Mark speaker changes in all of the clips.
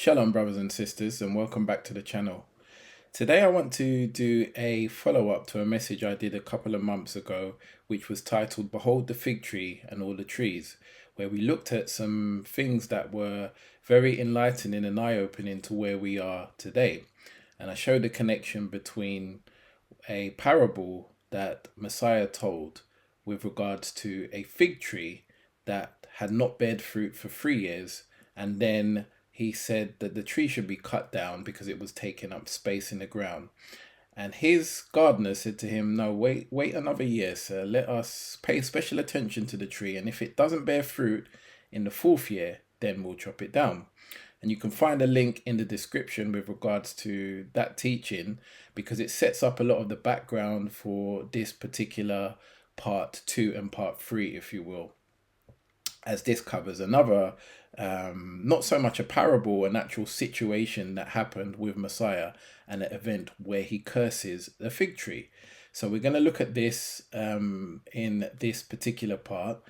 Speaker 1: Shalom, brothers and sisters, and welcome back to the channel. Today, I want to do a follow up to a message I did a couple of months ago, which was titled Behold the Fig Tree and All the Trees, where we looked at some things that were very enlightening and eye opening to where we are today. And I showed the connection between a parable that Messiah told with regards to a fig tree that had not bared fruit for 3 years, and then he said that the tree should be cut down because it was taking up space in the ground. And his gardener said to him, "No, wait another year, sir. Let us pay special attention to the tree, and if it doesn't bear fruit in the 4th year, then we'll chop it down." And you can find a link in the description with regards to that teaching, because it sets up a lot of the background for this particular part 2 and part 3, if you will, as this covers another, not so much a parable, an actual situation that happened with Messiah, and an event where he curses the fig tree. So we're going to look at this in this particular part.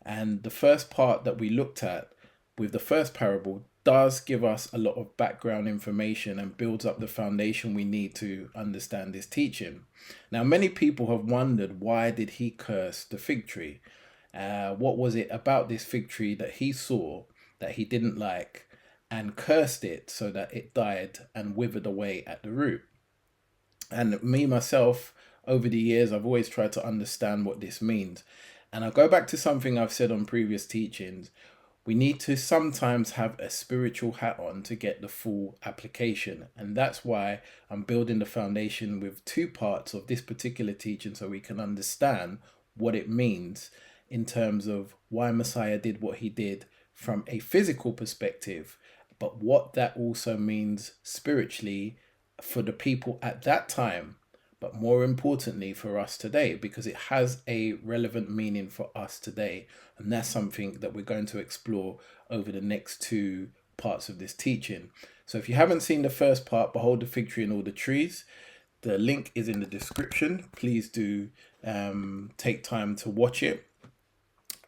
Speaker 1: And the first part that we looked at with the first parable does give us a lot of background information and builds up the foundation we need to understand this teaching. Now, many people have wondered, why did he curse the fig tree? What was it about this fig tree that he saw that he didn't like, and cursed it so that it died and withered away at the root? And me, myself, over the years, I've always tried to understand what this means. And I'll go back to something I've said on previous teachings. We need to sometimes have a spiritual hat on to get the full application. And that's why I'm building the foundation with 2 parts of this particular teaching, so we can understand what it means in terms of why Messiah did what he did from a physical perspective, but what that also means spiritually for the people at that time, but more importantly for us today, because it has a relevant meaning for us today. And that's something that we're going to explore over the next 2 parts of this teaching. So if you haven't seen the first part, Behold the Fig Tree and All the Trees, the link is in the description. Please do take time to watch it.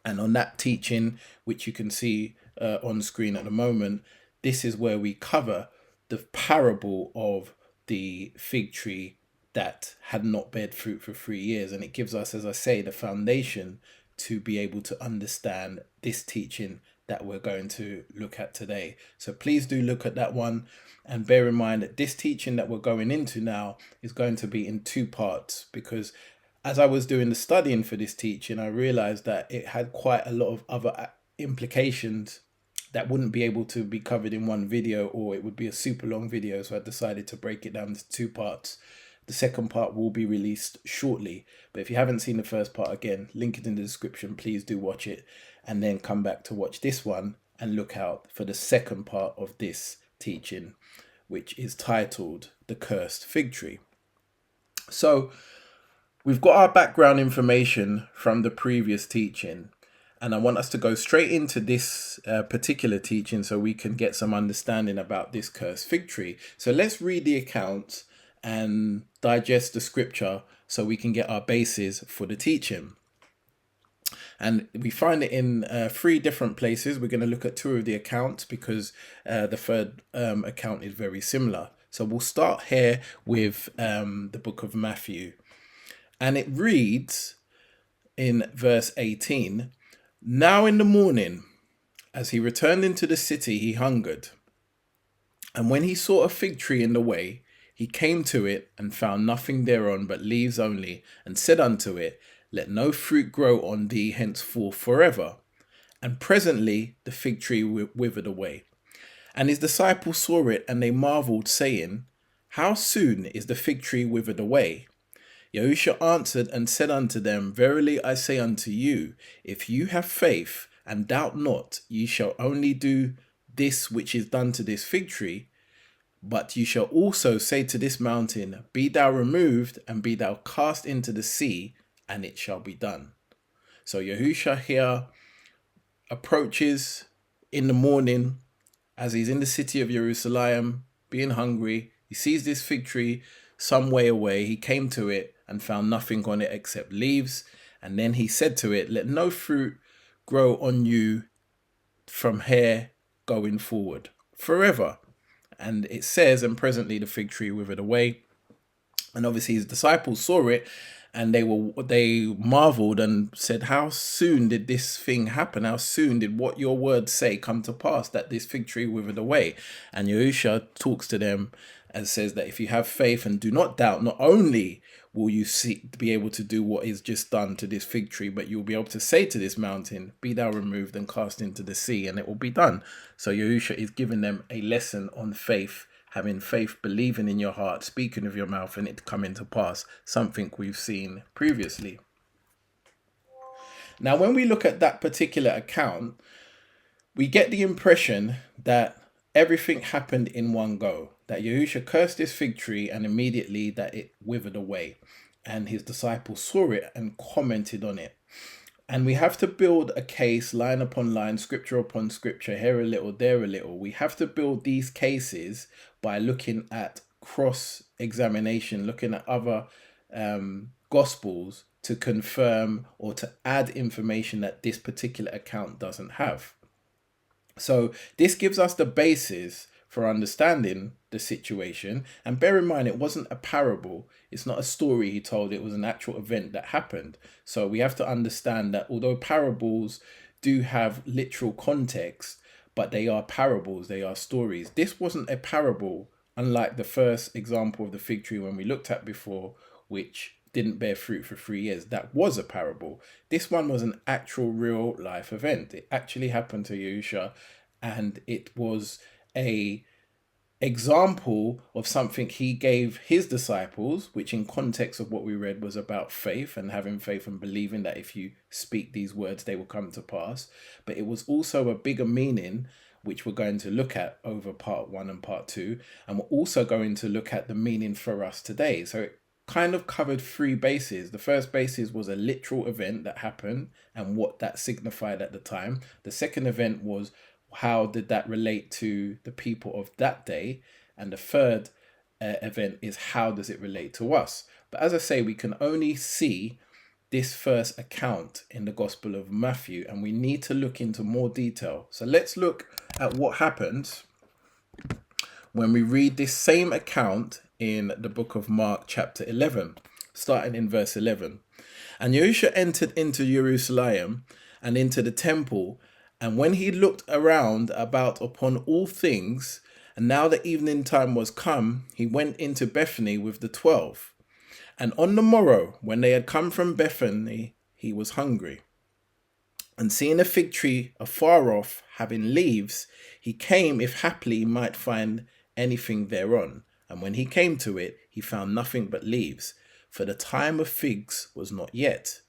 Speaker 1: And on that teaching, which you can see on screen at the moment, this is where we cover the parable of the fig tree that had not bared fruit for 3 years. And it gives us, as I say, the foundation to be able to understand this teaching that we're going to look at today. So please do look at that one, and bear in mind that this teaching that we're going into now is going to be in 2 parts, because as I was doing the studying for this teaching, I realized that it had quite a lot of other implications that wouldn't be able to be covered in one video, or it would be a super long video. So I decided to break it down into 2 parts. The second part will be released shortly. But if you haven't seen the first part, again, link it in the description. Please do watch it, and then come back to watch this one and look out for the second part of this teaching, which is titled The Cursed Fig Tree. So we've got our background information from the previous teaching, and I want us to go straight into this particular teaching so we can get some understanding about this cursed fig tree. So let's read the account and digest the scripture so we can get our basis for the teaching. And we find it in 3 different places. We're going to look at 2 of the accounts because the third account is very similar. So we'll start here with the book of Matthew. And it reads in verse 18, "Now in the morning, as he returned into the city, he hungered. And when he saw a fig tree in the way, he came to it and found nothing thereon but leaves only, and said unto it, Let no fruit grow on thee henceforth forever. And presently the fig tree withered away. And his disciples saw it, and they marveled, saying, How soon is the fig tree withered away? Yahushua answered and said unto them, Verily I say unto you, if you have faith and doubt not, ye shall only do this which is done to this fig tree, but you shall also say to this mountain, Be thou removed, and be thou cast into the sea, and it shall be done." So Yahushua here approaches in the morning as he's in the city of Jerusalem, being hungry. He sees this fig tree some way away. He came to it and found nothing on it except leaves. And then he said to it, Let no fruit grow on you from here going forward forever. And it says, and presently the fig tree withered away. And obviously his disciples saw it, and they marveled and said, how soon did this thing happen? How soon did what your words say come to pass, that this fig tree withered away? And Yahusha talks to them and says that if you have faith and do not doubt, not only will you be able to do what is just done to this fig tree, but you'll be able to say to this mountain, be thou removed and cast into the sea, and it will be done. So Yahusha is giving them a lesson on faith, having faith, believing in your heart, speaking with your mouth, and it coming to pass, something we've seen previously. Now, when we look at that particular account, we get the impression that everything happened in one go, that Yahusha cursed this fig tree and immediately that it withered away, and his disciples saw it and commented on it. And we have to build a case line upon line, scripture upon scripture, here a little, there a little. We have to build these cases by looking at cross-examination, looking at other gospels to confirm or to add information that this particular account doesn't have. So this gives us the basis for understanding the situation. And bear in mind, it wasn't a parable. It's not a story he told. It was an actual event that happened. So we have to understand that although parables do have literal context, but they are parables, they are stories. This wasn't a parable, unlike the first example of the fig tree when we looked at before, which didn't bear fruit for 3 years. That was a parable. This one was an actual real life event. It actually happened to Yahusha, and it was a example of something he gave his disciples, which in context of what we read was about faith and having faith and believing that if you speak these words, they will come to pass. But it was also a bigger meaning, which we're going to look at over part 1 and part 2. And we're also going to look at the meaning for us today. So it kind of covered 3 bases. The first basis was a literal event that happened and what that signified at the time. The second event was how did that relate to the people of that day? And the third event is how does it relate to us? But as I say, we can only see this first account in the Gospel of Matthew, and we need to look into more detail. So let's look at what happens when we read this same account in the book of Mark chapter 11, starting in verse 11. And Yahusha entered into Jerusalem and into the temple, and when he looked around about upon all things, and now the evening time was come, he went into Bethany with the 12. And on the morrow, when they had come from Bethany, he was hungry. And seeing a fig tree afar off, having leaves, he came if haply he might find anything thereon. And when he came to it, he found nothing but leaves, for the time of figs was not yet.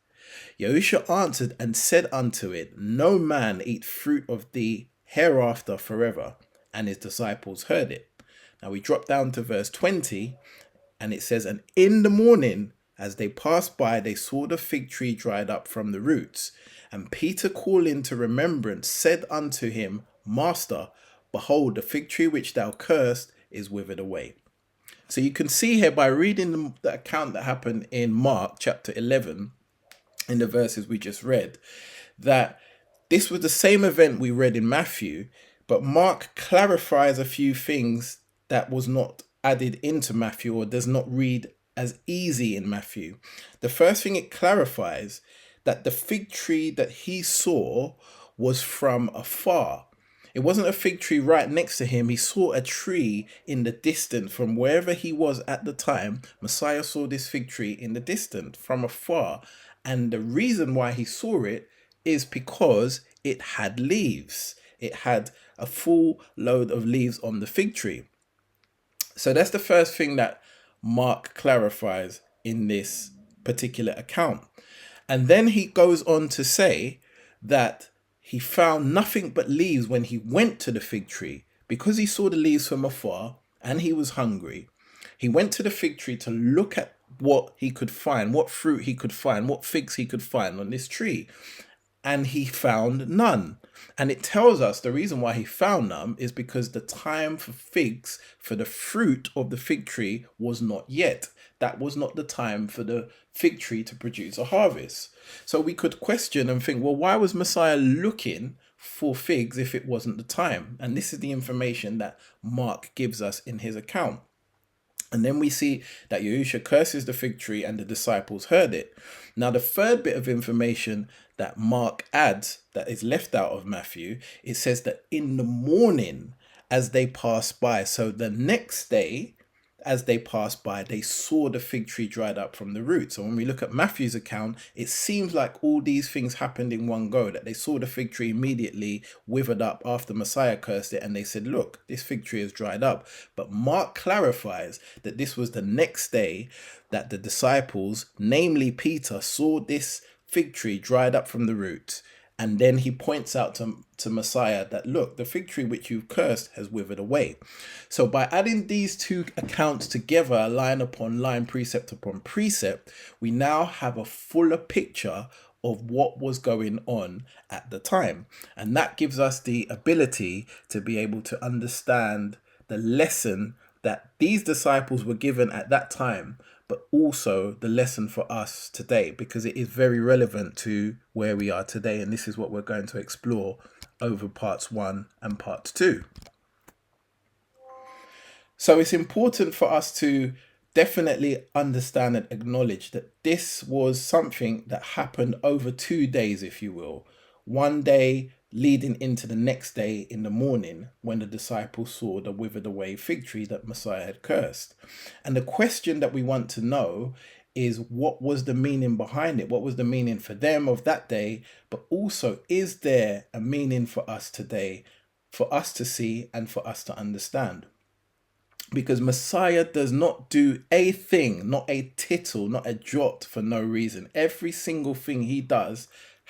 Speaker 1: Yahusha answered and said unto it, no man eat fruit of thee hereafter forever. And his disciples heard it. Now we drop down to verse 20, and it says, and in the morning, as they passed by, they saw the fig tree dried up from the roots. And Peter, calling to remembrance, said unto him, Master, behold, the fig tree which thou cursed is withered away. So you can see here by reading the account that happened in Mark chapter 11, in the verses we just read, that this was the same event we read in Matthew, but Mark clarifies a few things that was not added into Matthew or does not read as easy in Matthew. The first thing it clarifies that the fig tree that he saw was from afar. It wasn't a fig tree right next to him. He saw a tree in the distance from wherever he was at the time. Messiah saw this fig tree in the distance from afar. And the reason why he saw it is because it had leaves. It had a full load of leaves on the fig tree. So that's the first thing that Mark clarifies in this particular account. And then he goes on to say that he found nothing but leaves when he went to the fig tree, because he saw the leaves from afar and he was hungry. He went to the fig tree to look at what he could find, what fruit he could find, what figs he could find on this tree. And he found none. And it tells us the reason why he found none is because the time for figs, for the fruit of the fig tree, was not yet. That was not the time for the fig tree to produce a harvest. So we could question and think, well, why was Messiah looking for figs if it wasn't the time. And this is the information that Mark gives us in his account. And then we see that Yahusha curses the fig tree and the disciples heard it. Now, the third bit of information that Mark adds that is left out of Matthew, it says that in the morning as they passed by, so the next day, as they passed by, they saw the fig tree dried up from the root. So when we look at Matthew's account, it seems like all these things happened in one go, that they saw the fig tree immediately withered up after Messiah cursed it, and they said, look, this fig tree is dried up. But Mark clarifies that this was the next day that the disciples, namely Peter, saw this fig tree dried up from the roots. And then he points out to Messiah that, look, the fig tree which you've cursed has withered away. So by adding these two accounts together, line upon line, precept upon precept, we now have a fuller picture of what was going on at the time. And that gives us the ability to be able to understand the lesson that these disciples were given at that time, but also the lesson for us today, because it is very relevant to where we are today. And this is what we're going to explore over parts 1 and part 2. So it's important for us to definitely understand and acknowledge that this was something that happened over 2 days, if you will. One day leading into the next day in the morning when the disciples saw the withered away fig tree that Messiah had cursed. And the question that we want to know is, what was the meaning behind it? What was the meaning for them of that day? But also, is there a meaning for us today, for us to see and for us to understand? Because Messiah does not do a thing, not a tittle, not a jot for no reason. Every single thing he does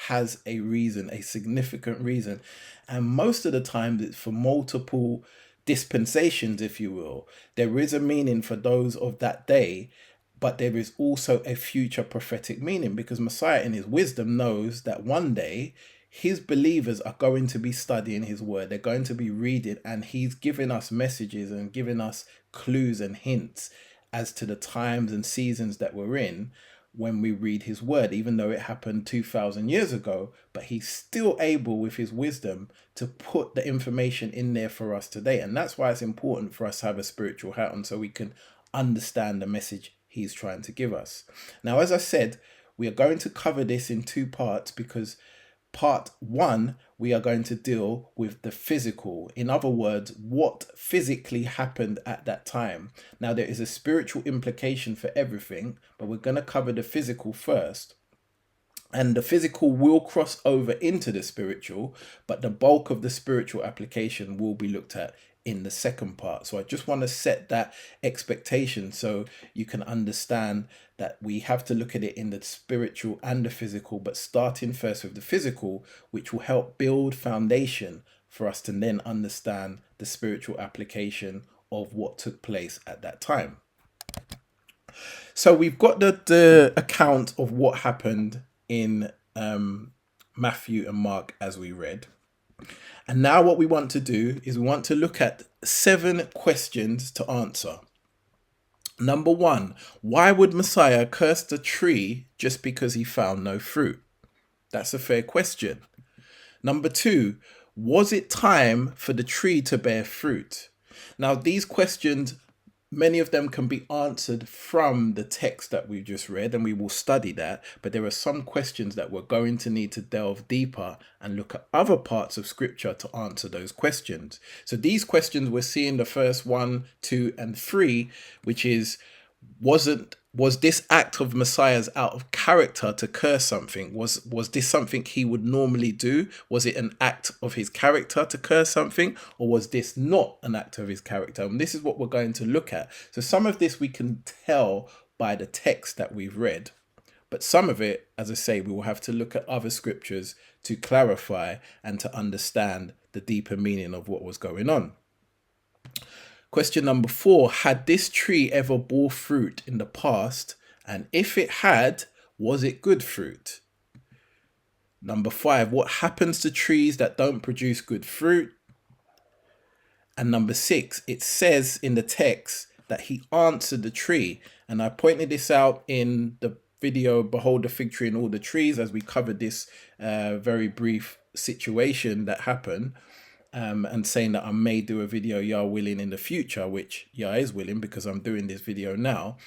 Speaker 1: has a reason, a significant reason. And most of the time it's for multiple dispensations, if you will. There is a meaning for those of that day, but there is also a future prophetic meaning, because Messiah in his wisdom knows that one day his believers are going to be studying his word. They're going to be reading, and he's giving us messages and giving us clues and hints as to the times and seasons that we're in when we read his word, even though it happened 2,000 years ago. But he's still able with his wisdom to put the information in there for us today. And that's why it's important for us to have a spiritual hat on, so we can understand the message he's trying to give us. Now, as I said, we are going to cover this in 2 parts, because part 1, we are going to deal with the physical. In other words, what physically happened at that time. Now, there is a spiritual implication for everything, but we're going to cover the physical first. And the physical will cross over into the spiritual, but the bulk of the spiritual application will be looked at in the second part. So I just want to set that expectation so you can understand that we have to look at it in the spiritual and the physical, but starting first with the physical, which will help build foundation for us to then understand the spiritual application of what took place at that time. So we've got the account of what happened in Matthew and Mark as we read. And now what we want to do is we want to look at 7 questions to answer. Number 1, why would Messiah curse the tree just because he found no fruit? That's a fair question. Number 2, was it time for the tree to bear fruit? Now, these questions, many of them can be answered from the text that we've just read, and we will study that. But there are some questions that we're going to need to delve deeper and look at other parts of scripture to answer those questions. So these questions we're seeing the first 1, 2, and 3, which is, was this act of Messiah's out of character to curse something? Was this something he would normally do? Was it an act of his character to curse something? Or was this not an act of his character? And this is what we're going to look at. So some of this we can tell by the text that we've read. But some of it, as I say, we will have to look at other scriptures to clarify and to understand the deeper meaning of what was going on. Question number 4, had this tree ever bore fruit in the past? And if it had, was it good fruit? Number 5, what happens to trees that don't produce good fruit? And number 6, it says in the text that he answered the tree. And I pointed this out in the video, Behold the Fig Tree and All the Trees, as we covered this very brief situation that happened, and saying that I may do a video, Yah willing, in the future, which Yah is willing because I'm doing this video now.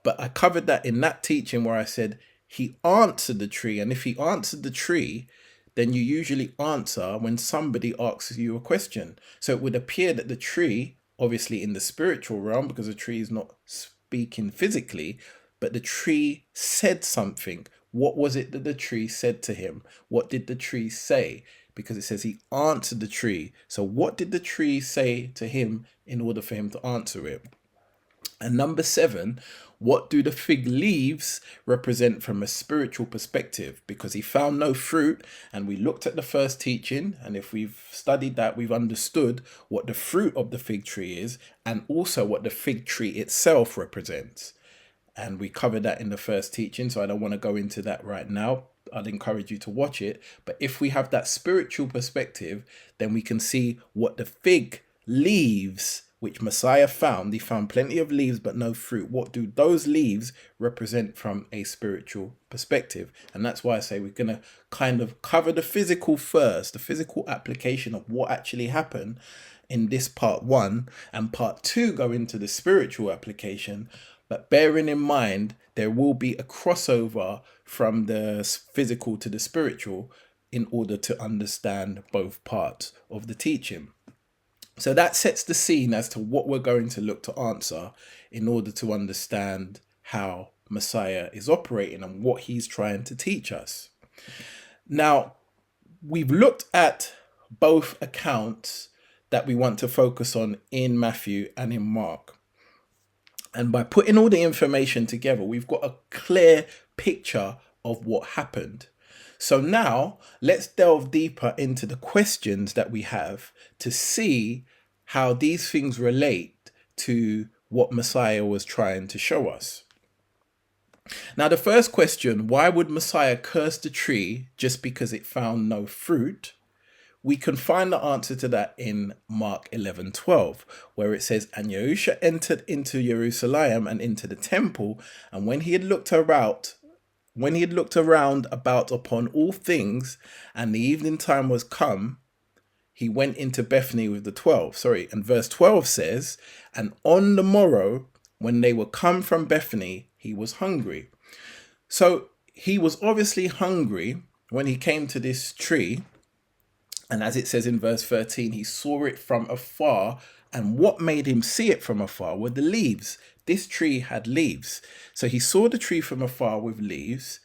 Speaker 1: But I covered that in that teaching where I said he answered the tree. And if he answered the tree, then you usually answer when somebody asks you a question. So it would appear that the tree, obviously in the spiritual realm, because the tree is not speaking physically, but the tree said something. What was it that the tree said to him? What did the tree say? Because it says he answered the tree. So what did the tree say to him in order for him to answer it? And number 7, what do the fig leaves represent from a spiritual perspective? Because he found no fruit, and we looked at the first teaching, and if we've studied that, we've understood what the fruit of the fig tree is, and also what the fig tree itself represents. And we covered that in the first teaching, so I don't want to go into that right now. I'd encourage you to watch it. But if we have that spiritual perspective, then we can see what the fig leaves, which Messiah found. He found plenty of leaves but no fruit. What do those leaves represent from a spiritual perspective? And that's why I say we're going to kind of cover the physical first, the physical application of what actually happened in this part 1, and part 2 go into the spiritual application. But bearing in mind, there will be a crossover from the physical to the spiritual in order to understand both parts of the teaching. So that sets the scene as to what we're going to look to answer in order to understand how Messiah is operating and what he's trying to teach us. Now, we've looked at both accounts that we want to focus on in Matthew and in Mark. And by putting all the information together, we've got a clear picture of what happened. So now let's delve deeper into the questions that we have to see how these things relate to what Messiah was trying to show us. Now, the first question, why would Messiah curse the tree just because it found no fruit? We can find the answer to that in Mark 11:12, where it says, and Yahusha entered into Jerusalem and into the temple, and when he had looked around about upon all things, and the evening time was come, he went into Bethany with the 12. And verse 12 says, and on the morrow, when they were come from Bethany, he was hungry. So he was obviously hungry when he came to this tree. And as it says in verse 13, he saw it from afar. And what made him see it from afar were the leaves. This tree had leaves. So he saw the tree from afar with leaves.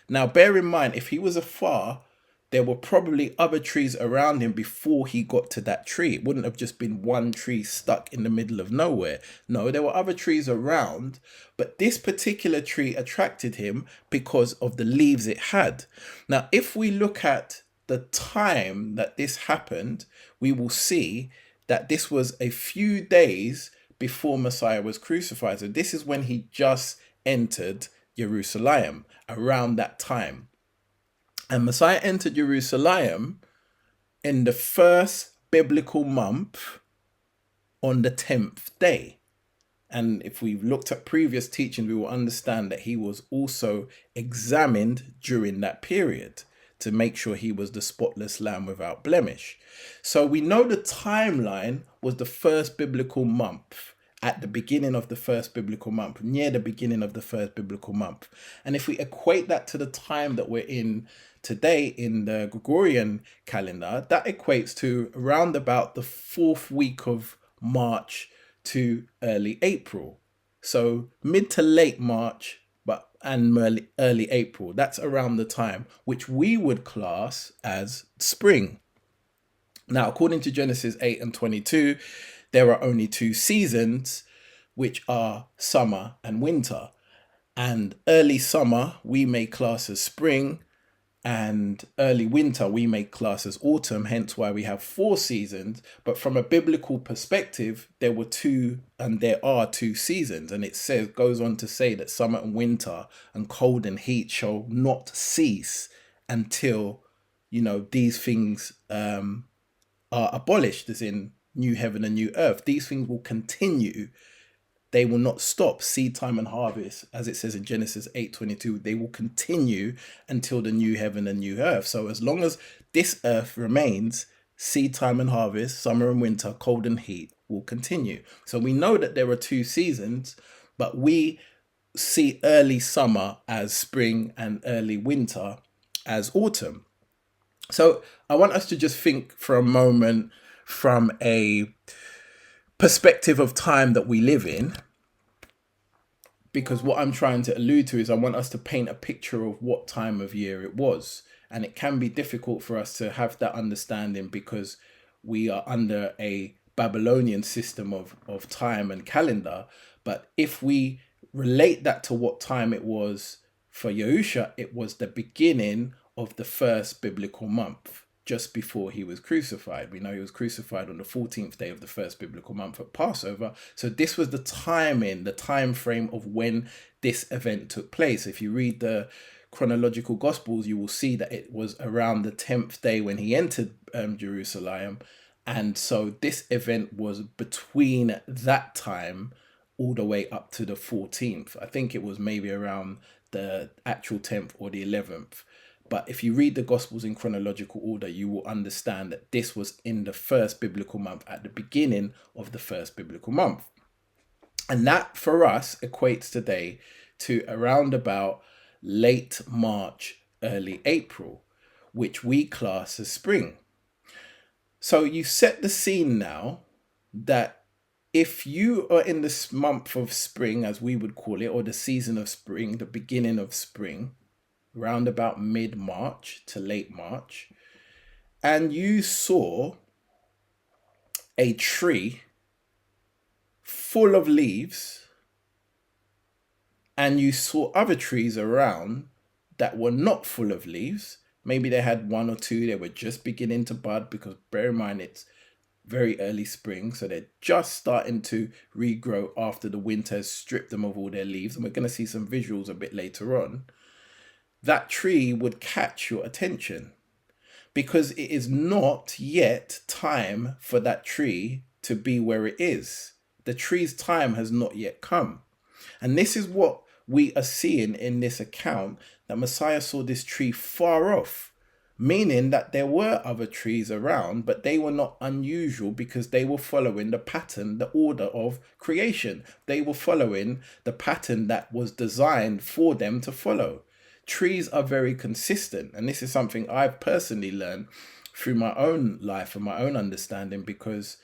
Speaker 1: Now, bear in mind, if he was afar, there were probably other trees around him before he got to that tree. It wouldn't have just been one tree stuck in the middle of nowhere. No, there were other trees around, but this particular tree attracted him because of the leaves it had. Now, if we look at the time that this happened, we will see that this was a few days before Messiah was crucified. So this is when he just entered Jerusalem, around that time. And Messiah entered Jerusalem in the first biblical month on the 10th day. And if we've looked at previous teachings, we will understand that he was also examined during that period to make sure he was the spotless lamb without blemish. So we know the timeline was the first biblical month, at the beginning of the first biblical month, near the beginning of the first biblical month. And if we equate that to the time that we're in today in the Gregorian calendar, that equates to around about the 4th week of March to early April. So mid to late March, and early April. That's around the time which we would class as spring. Now, according to Genesis 8:22, there are only 2 seasons, which are summer and winter. And early summer we may class as spring, and early winter we may class as autumn, hence why we have 4 seasons. But from a biblical perspective, there are 2 seasons, and it goes on to say that summer and winter and cold and heat shall not cease until these things are abolished, as in new heaven and new earth. These things will continue They will not stop. Seed time and harvest, as it says in Genesis 8:22, they will continue until the new heaven and new earth. So as long as this earth remains, seed time and harvest, summer and winter, cold and heat will continue. So we know that there are two seasons, but we see early summer as spring and early winter as autumn. So I want us to just think for a moment from a perspective of time that we live in, because what I'm trying to allude to is I want us to paint a picture of what time of year it was. And it can be difficult for us to have that understanding because we are under a Babylonian system of time and calendar. But if we relate that to what time it was for Yahusha, it was the beginning of the first biblical month, just before he was crucified. We know he was crucified on the 14th day of the first biblical month at Passover. So this was the timing, the time frame of when this event took place. If you read the chronological gospels, you will see that it was around the 10th day when he entered Jerusalem. And so this event was between that time all the way up to the 14th. I think it was maybe around the actual 10th or the 11th. But if you read the Gospels in chronological order, you will understand that this was in the first biblical month, at the beginning of the first biblical month. And that for us equates today to around about late March, early April, which we class as spring. So you set the scene now that if you are in this month of spring, as we would call it, or the season of spring, the beginning of spring, around about mid-March to late March, and you saw a tree full of leaves, and you saw other trees around that were not full of leaves, maybe they had one or two, they were just beginning to bud, because bear in mind it's very early spring, so they're just starting to regrow after the winter has stripped them of all their leaves, and we're going to see some visuals a bit later on. That tree would catch your attention because it is not yet time for that tree to be where it is. The tree's time has not yet come. And this is what we are seeing in this account, that Messiah saw this tree far off, meaning that there were other trees around, but they were not unusual because they were following the pattern, the order of creation. They were following the pattern that was designed for them to follow. Trees are very consistent, and this is something I've personally learned through my own life and my own understanding, because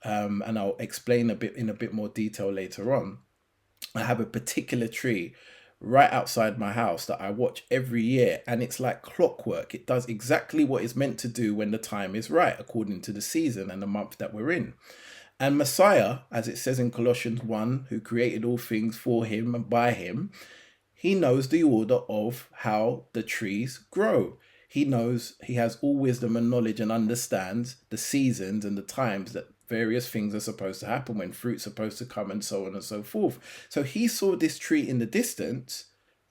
Speaker 1: and I'll explain in a bit more detail later on. I have a particular tree right outside my house that I watch every year, and it's like clockwork. It does exactly what it's meant to do when the time is right, according to the season and the month that we're in. And Messiah, as it says in Colossians 1, who created all things for him and by him, he knows the order of how the trees grow. He knows, he has all wisdom and knowledge, and understands the seasons and the times that various things are supposed to happen, when fruit's supposed to come, and so on and so forth. So he saw this tree in the distance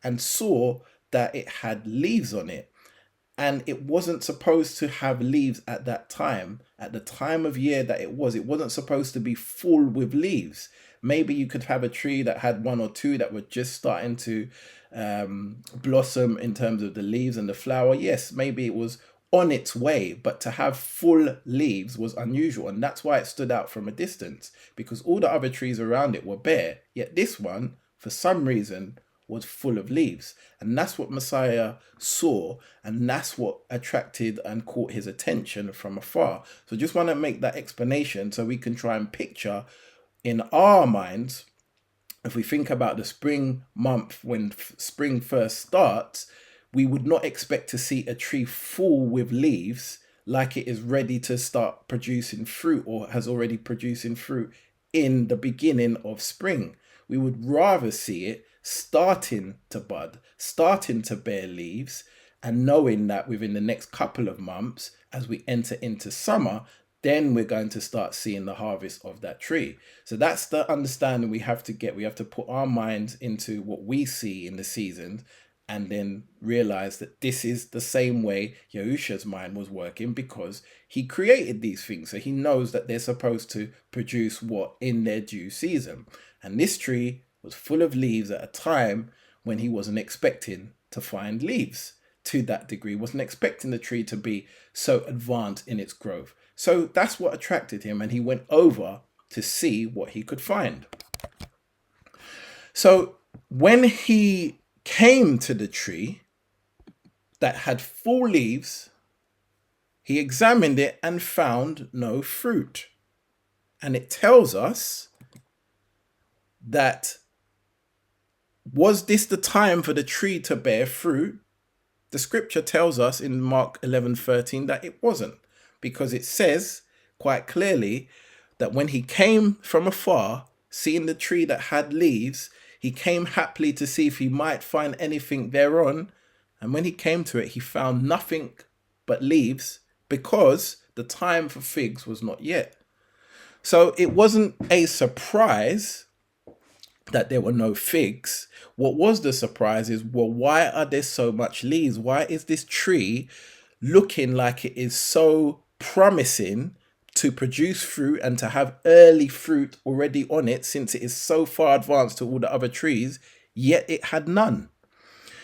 Speaker 1: and saw that it had leaves on it. And it wasn't supposed to have leaves at that time. At the time of year that it wasn't supposed to be full with leaves. Maybe you could have a tree that had one or two that were just starting to blossom in terms of the leaves and the flower. Yes, maybe it was on its way, but to have full leaves was unusual. And that's why it stood out from a distance, because all the other trees around it were bare. Yet this one, for some reason, was full of leaves. And that's what Messiah saw, and that's what attracted and caught his attention from afar. So just want to make that explanation so we can try and picture in our minds, if we think about the spring month when spring first starts, we would not expect to see a tree full with leaves like it is ready to start producing fruit, or has already producing fruit in the beginning of spring. We would rather see it starting to bud, starting to bear leaves, and knowing that within the next couple of months, as we enter into summer, then we're going to start seeing the harvest of that tree. So that's the understanding we have to get. We have to put our minds into what we see in the seasons, and then realized that this is the same way Yahusha's mind was working, because he created these things. So he knows that they're supposed to produce what in their due season. And this tree was full of leaves at a time when he wasn't expecting to find leaves to that degree, wasn't expecting the tree to be so advanced in its growth. So that's what attracted him, and he went over to see what he could find. So when he came to the tree that had full leaves, he examined it and found no fruit. And it tells us that, was this the time for the tree to bear fruit? The scripture tells us in Mark 11:13 that it wasn't, because it says quite clearly that when he came from afar, seeing the tree that had leaves, he came happily to see if he might find anything thereon. And when he came to it, he found nothing but leaves, because the time for figs was not yet. So it wasn't a surprise that there were no figs. What was the surprise is, well, why are there so much leaves? Why is this tree looking like it is so promising to produce fruit and to have early fruit already on it, since it is so far advanced to all the other trees, yet it had none?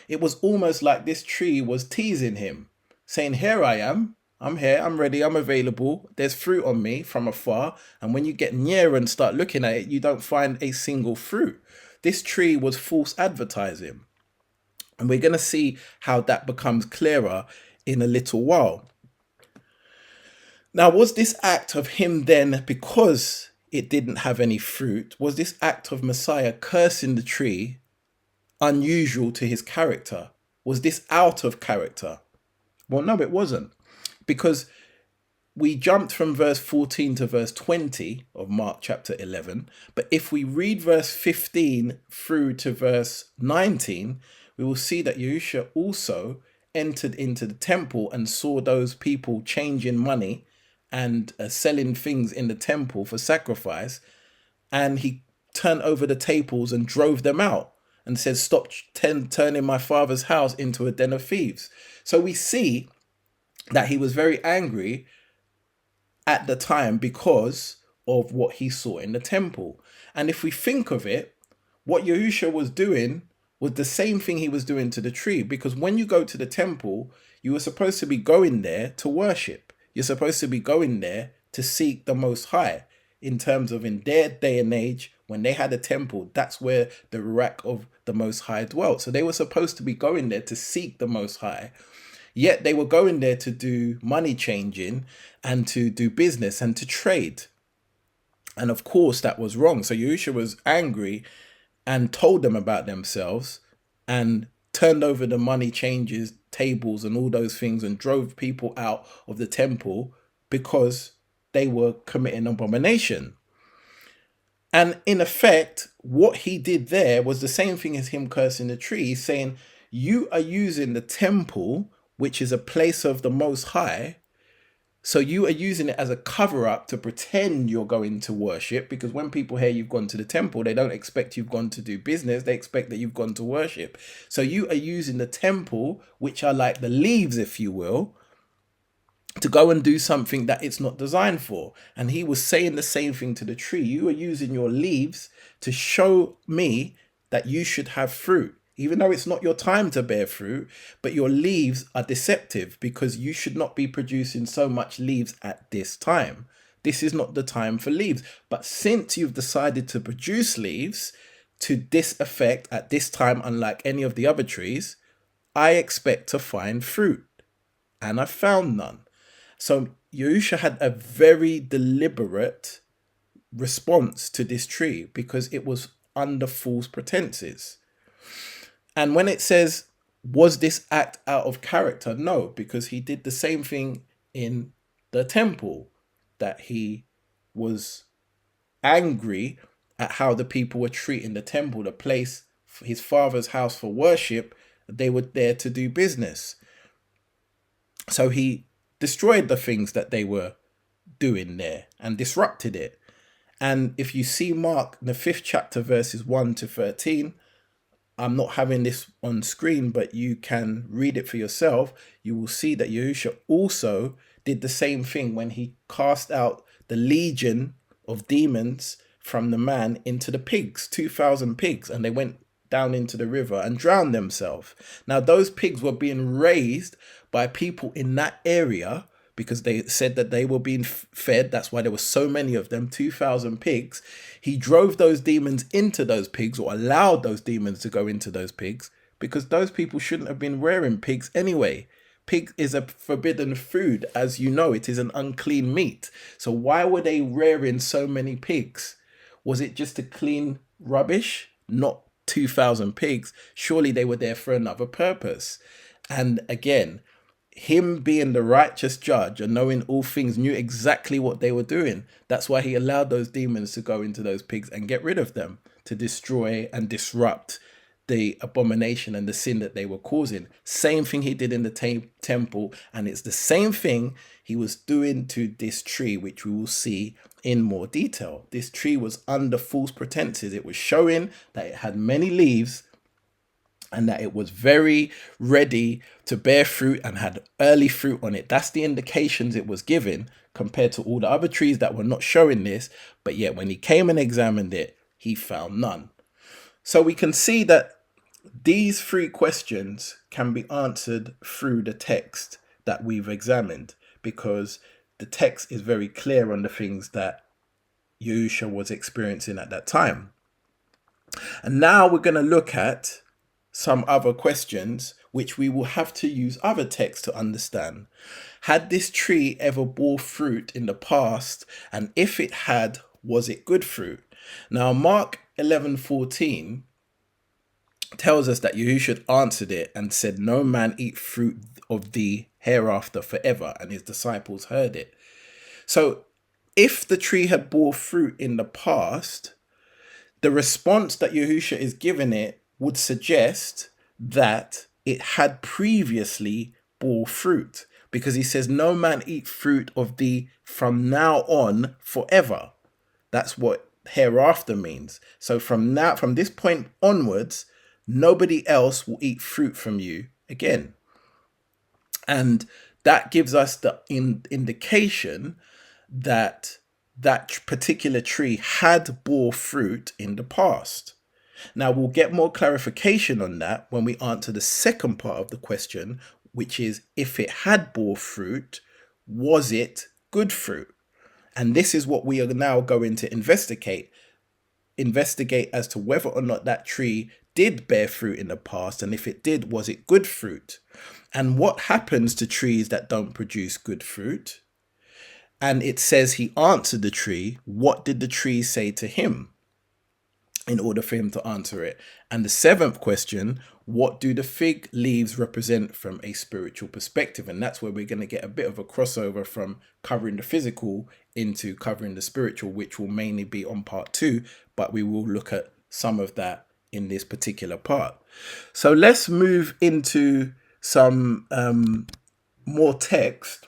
Speaker 1: It was almost like this tree was teasing him, saying, here I am, I'm here, I'm ready, I'm available, there's fruit on me from afar. And when you get near and start looking at it, you don't find a single fruit. This tree was false advertising. And we're going to see how that becomes clearer in a little while. Now, was this act of him then, because it didn't have any fruit, was this act of Messiah cursing the tree unusual to his character? Was this out of character? Well, no, it wasn't, because we jumped from verse 14 to verse 20 of Mark chapter 11. But if we read verse 15 through to verse 19, we will see that Yahusha also entered into the temple and saw those people changing money and selling things in the temple for sacrifice. And he turned over the tables and drove them out and said, stop turning my father's house into a den of thieves. So we see that he was very angry at the time because of what he saw in the temple. And if we think of it, what Yahusha was doing was the same thing he was doing to the tree, because when you go to the temple, you were supposed to be going there to worship. You're supposed to be going there to seek the Most High. In terms of, in their day and age, when they had a temple, that's where the Ruach of the Most High dwelt. So they were supposed to be going there to seek the Most High. Yet they were going there to do money changing and to do business and to trade. And of course, that was wrong. So Yahusha was angry and told them about themselves and turned over the money changes, tables and all those things, and drove people out of the temple because they were committing abomination. And in effect, what he did there was the same thing as him cursing the tree. He's saying, you are using the temple, which is a place of the Most High. So you are using it as a cover up to pretend you're going to worship, because when people hear you've gone to the temple, they don't expect you've gone to do business. They expect that you've gone to worship. So you are using the temple, which are like the leaves, if you will, to go and do something that it's not designed for. And he was saying the same thing to the tree. You are using your leaves to show me that you should have fruit, even though it's not your time to bear fruit. But your leaves are deceptive, because you should not be producing so much leaves at this time. This is not the time for leaves. But since you've decided to produce leaves to this effect at this time, unlike any of the other trees, I expect to find fruit. And I found none. So Yahusha had a very deliberate response to this tree, because it was under false pretenses. And when it says, was this act out of character? No, because he did the same thing in the temple, that he was angry at how the people were treating the temple, the place, his father's house for worship. They were there to do business. So he destroyed the things that they were doing there and disrupted it. And if you see Mark, the 5th chapter, verses 1 to 13, I'm not having this on screen, but you can read it for yourself. You will see that Yahusha also did the same thing when he cast out the legion of demons from the man into the pigs, 2,000 pigs, and they went down into the river and drowned themselves. Now, those pigs were being raised by people in that area because they said that they were being fed. That's why there were so many of them, 2,000 pigs. He drove those demons into those pigs, or allowed those demons to go into those pigs, because those people shouldn't have been rearing pigs anyway. Pig is a forbidden food. As you know, it is an unclean meat. So why were they rearing so many pigs? Was it just to clean rubbish? Not 2,000 pigs. Surely they were there for another purpose. And again, him being the righteous judge and knowing all things, knew exactly what they were doing. That's why he allowed those demons to go into those pigs and get rid of them, to destroy and disrupt the abomination and the sin that they were causing. Same thing he did in the temple, and it's the same thing he was doing to this tree, which we will see in more detail. This tree was under false pretenses. It was showing that it had many leaves and that it was very ready to bear fruit and had early fruit on it. That's the indications it was giving, compared to all the other trees that were not showing this. But yet when he came and examined it, he found none. So we can see that these three questions can be answered through the text that we've examined, because the text is very clear on the things that Yahusha was experiencing at that time. And now we're going to look at some other questions which we will have to use other texts to understand. Had this tree ever bore fruit in the past? And if it had, was it good fruit? Now, Mark 11:14 tells us that Yahushua answered it and said, "No man eat fruit of thee hereafter forever." And his disciples heard it. So if the tree had bore fruit in the past, the response that Yahushua is giving it would suggest that it had previously bore fruit, because he says, "No man eat fruit of thee from now on forever." That's what hereafter means. So from this point onwards, nobody else will eat fruit from you again. And that gives us the indication that that particular tree had bore fruit in the past. Now, we'll get more clarification on that when we answer the second part of the question, which is, if it had bore fruit, was it good fruit? And this is what we are now going to investigate as to whether or not that tree did bear fruit in the past, and if it did, was it good fruit? And what happens to trees that don't produce good fruit? And it says he answered the tree. What did the tree say to him in order for him to answer it? And the seventh question, what do the fig leaves represent from a spiritual perspective? And that's where we're going to get a bit of a crossover from covering the physical into covering the spiritual, which will mainly be on part 2, but we will look at some of that in this particular part. So let's move into some more text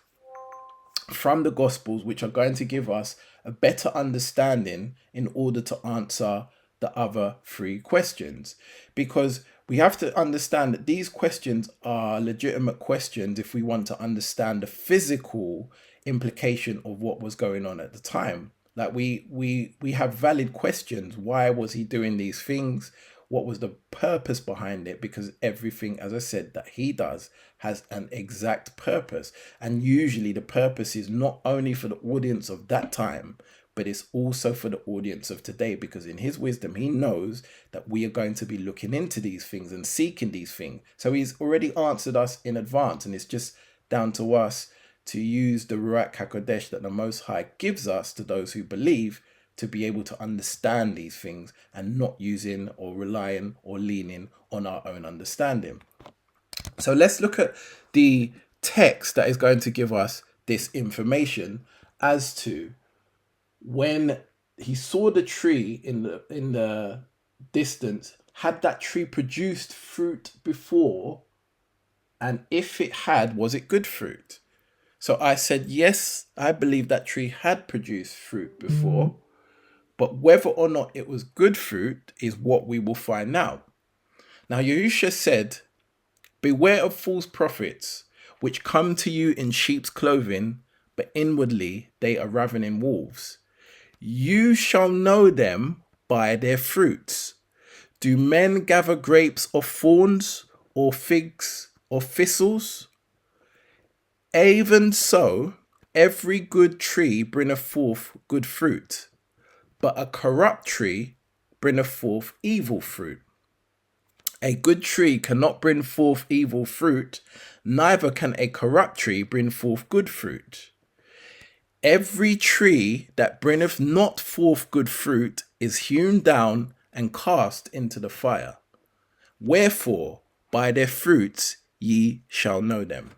Speaker 1: from the Gospels, which are going to give us a better understanding in order to answer the other three questions. Because we have to understand that these questions are legitimate questions if we want to understand the physical implication of what was going on at the time. Like we have valid questions. Why was he doing these things? What was the purpose behind it? Because everything, as I said, that he does has an exact purpose. And usually the purpose is not only for the audience of that time, but it's also for the audience of today, because in his wisdom, he knows that we are going to be looking into these things and seeking these things. So he's already answered us in advance, and it's just down to us to use the Ruach HaKodesh that the Most High gives us to those who believe, to be able to understand these things and not using or relying or leaning on our own understanding. So let's look at the text that is going to give us this information as to when he saw the tree in the distance. Had that tree produced fruit before? And if it had, was it good fruit? So I said, yes, I believe that tree had produced fruit before. But whether or not it was good fruit is what we will find out. Now Yahusha said, beware of false prophets, which come to you in sheep's clothing, but inwardly they are ravening wolves. You shall know them by their fruits. Do men gather grapes of thorns, or figs of thistles? Even so, every good tree bringeth forth good fruit, but a corrupt tree bringeth forth evil fruit. A good tree cannot bring forth evil fruit, neither can a corrupt tree bring forth good fruit. Every tree that bringeth not forth good fruit is hewn down and cast into the fire. Wherefore, by their fruits ye shall know them.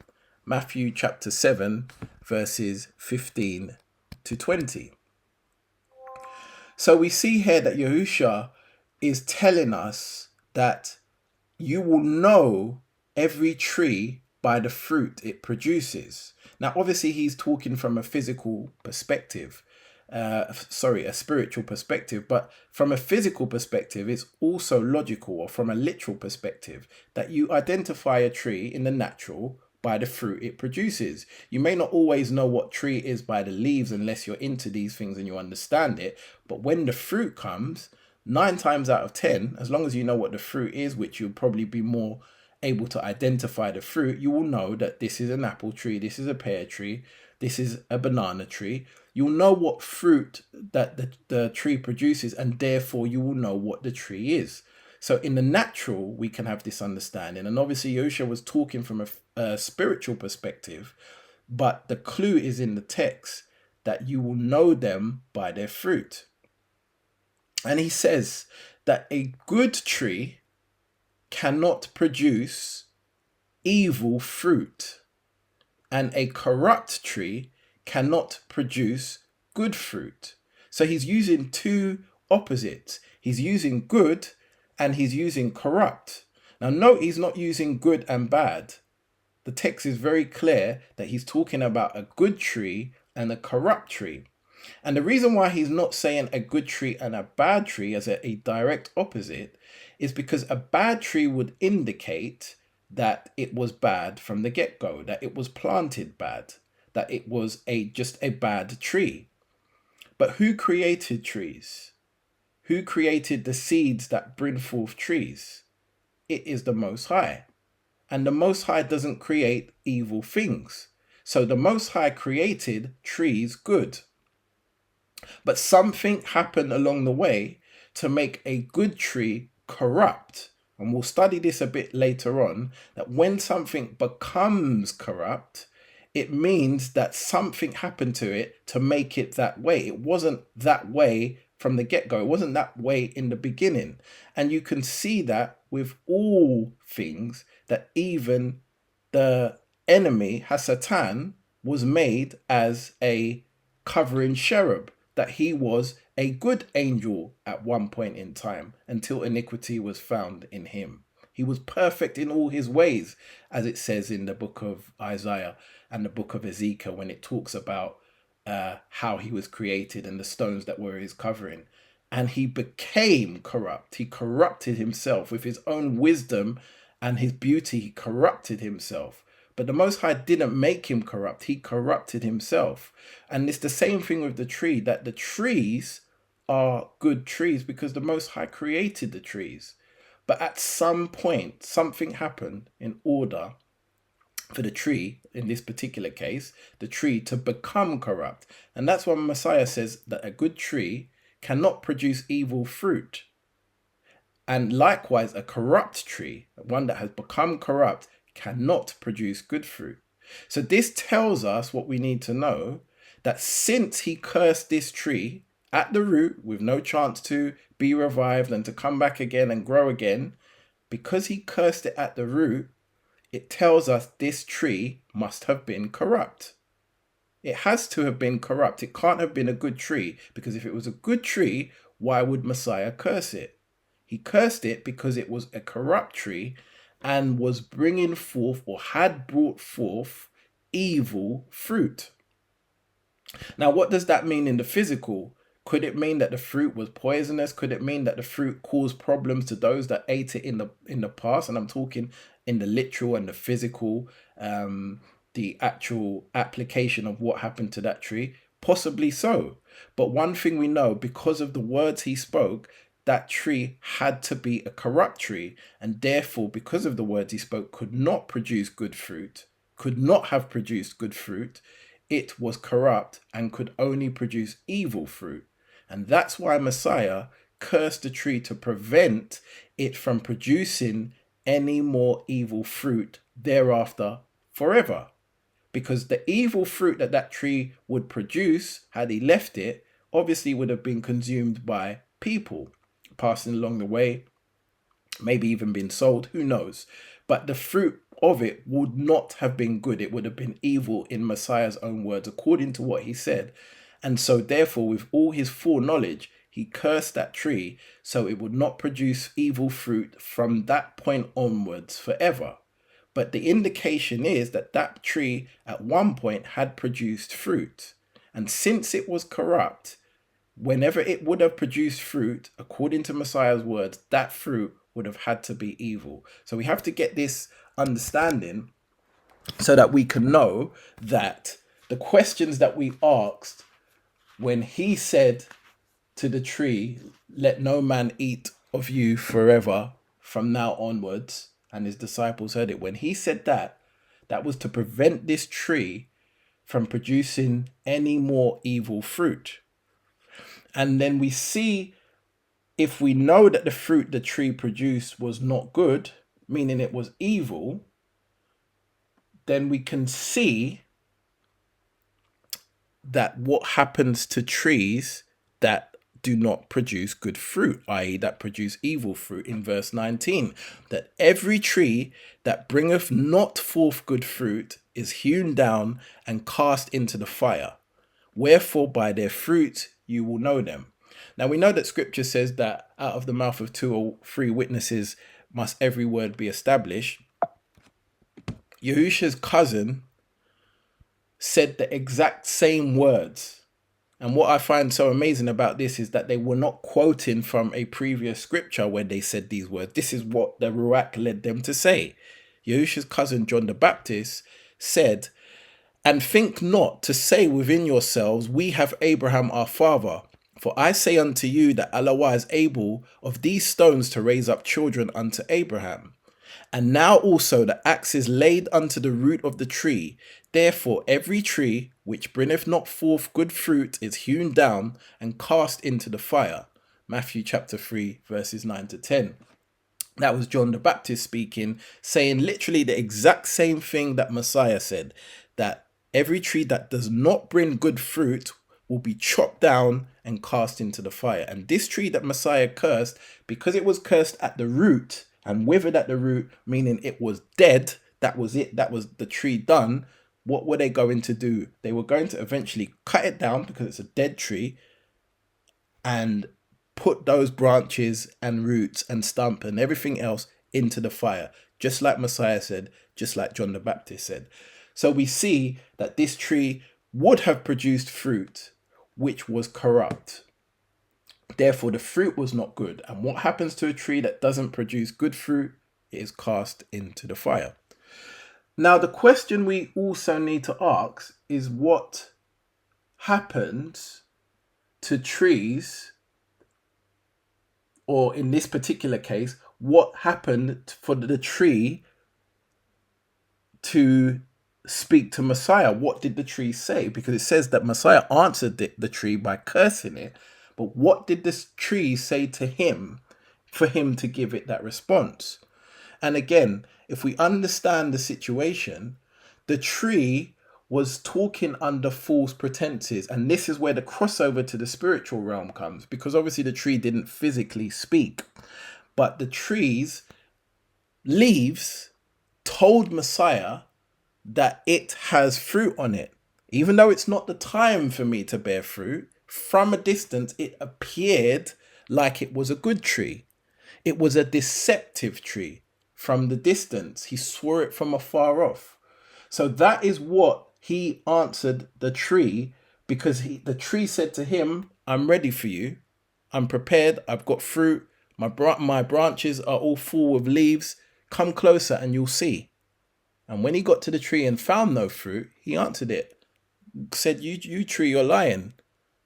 Speaker 1: Matthew chapter 7, verses 15 to 20. So we see here that Yahusha is telling us that you will know every tree by the fruit it produces. Now, obviously, he's talking from a physical perspective, a spiritual perspective, but from a physical perspective, it's also logical, or from a literal perspective, that you identify a tree in the natural by the fruit it produces. You may not always know what tree is by the leaves unless you're into these things and you understand it, but when the fruit comes, 9 times out of 10, as long as you know what the fruit is, which you'll probably be more able to identify the fruit, you will know that this is an apple tree, this is a pear tree, this is a banana tree. You'll know what fruit that the tree produces, and therefore you will know what the tree is. So in the natural, we can have this understanding. And obviously, Yosha was talking from a spiritual perspective, but the clue is in the text that you will know them by their fruit. And he says that a good tree cannot produce evil fruit, and a corrupt tree cannot produce good fruit. So he's using two opposites. He's using good and he's using corrupt. Now, note he's not using good and bad. The text is very clear that he's talking about a good tree and a corrupt tree. And the reason why he's not saying a good tree and a bad tree as a direct opposite is because a bad tree would indicate that it was bad from the get-go, that it was planted bad, that it was just a bad tree. But who created trees? Who created the seeds that bring forth trees? It is the Most High. And the Most High doesn't create evil things. So the Most High created trees good. But something happened along the way to make a good tree corrupt. And we'll study this a bit later on, that when something becomes corrupt, it means that something happened to it to make it that way. It wasn't that way from the get-go. It wasn't that way in the beginning. And you can see that with all things, that even the enemy, Hasatan, was made as a covering cherub, that he was a good angel at one point in time until iniquity was found in him. He was perfect in all his ways, as it says in the book of Isaiah and the book of Ezekiel, when it talks about how he was created and the stones that were his covering. And he became corrupt. He corrupted himself with his own wisdom and his beauty. He corrupted himself. But the Most High didn't make him corrupt. He corrupted himself. And it's the same thing with the tree, that the trees are good trees because the Most High created the trees. But at some point, something happened in order for the tree, in this particular case, the tree to become corrupt. And that's why Messiah says that a good tree cannot produce evil fruit. And likewise, a corrupt tree, one that has become corrupt, cannot produce good fruit. So this tells us what we need to know, that since he cursed this tree at the root with no chance to be revived and to come back again and grow again, because he cursed it at the root, it tells us this tree must have been corrupt. It has to have been corrupt. It can't have been a good tree, because if it was a good tree, why would Messiah curse it? He cursed it because it was a corrupt tree and was bringing forth, or had brought forth, evil fruit. Now, what does that mean in the physical? Could it mean that the fruit was poisonous? Could it mean that the fruit caused problems to those that ate it in the past? And I'm talking in the literal and the physical, the actual application of what happened to that tree. Possibly so. But one thing we know, because of the words he spoke, that tree had to be a corrupt tree, and therefore, because of the words he spoke, could not produce good fruit, could not have produced good fruit. It was corrupt and could only produce evil fruit. And that's why Messiah cursed the tree to prevent it from producing any more evil fruit thereafter forever. Because the evil fruit that that tree would produce, had he left it, obviously would have been consumed by people passing along the way, maybe even been sold, who knows. But the fruit of it would not have been good. It would have been evil in Messiah's own words, according to what he said. And so therefore, with all his foreknowledge, he cursed that tree so it would not produce evil fruit from that point onwards forever. But the indication is that that tree at one point had produced fruit. And since it was corrupt, whenever it would have produced fruit, according to Messiah's words, that fruit would have had to be evil. So we have to get this understanding so that we can know that the questions that we asked when he said to the tree, let no man eat of you forever from now onwards, and his disciples heard it. When he said that, that was to prevent this tree from producing any more evil fruit. And then we see, if we know that the fruit the tree produced was not good, meaning it was evil, then we can see that what happens to trees that do not produce good fruit, i.e. that produce evil fruit, in verse 19, that every tree that bringeth not forth good fruit is hewn down and cast into the fire. Wherefore by their fruit you will know them. Now we know that scripture says that out of the mouth of 2 or 3 witnesses must every word be established. Yahusha's cousin said the exact same words. And what I find so amazing about this is that they were not quoting from a previous scripture where they said these words. This is what the Ruach led them to say. Yahusha's cousin John the Baptist said, and think not to say within yourselves, we have Abraham our father. For I say unto you that Allah is able of these stones to raise up children unto Abraham. And now also the axe is laid unto the root of the tree. Therefore every tree which bringeth not forth good fruit is hewn down and cast into the fire. Matthew chapter 3 verses 9 to 10. That was John the Baptist speaking, saying literally the exact same thing that Messiah said, that every tree that does not bring good fruit will be chopped down and cast into the fire. And this tree that Messiah cursed, because it was cursed at the root and withered at the root, meaning it was dead, that was it, that was the tree done. What were they going to do? They were going to eventually cut it down because it's a dead tree and put those branches and roots and stump and everything else into the fire, just like Messiah said, just like John the Baptist said. So we see that this tree would have produced fruit which was corrupt. Therefore, the fruit was not good. And what happens to a tree that doesn't produce good fruit? It is cast into the fire. Now, the question we also need to ask is what happens to trees, or in this particular case, what happened for the tree to speak to Messiah? What did the tree say? Because it says that Messiah answered the tree by cursing it. But what did this tree say to him for him to give it that response? And again, if we understand the situation, the tree was talking under false pretenses. And this is where the crossover to the spiritual realm comes, because obviously the tree didn't physically speak, but the tree's leaves told Messiah that it has fruit on it. Even though it's not the time for me to bear fruit, from a distance it appeared like it was a good tree. It was a deceptive tree. From the distance, he swore it from afar off. So that is what he answered the tree, because the tree said to him, I'm ready for you. I'm prepared. I've got fruit. My branches are all full of leaves. Come closer and you'll see. And when he got to the tree and found no fruit, he answered it, said, you tree, you're lying.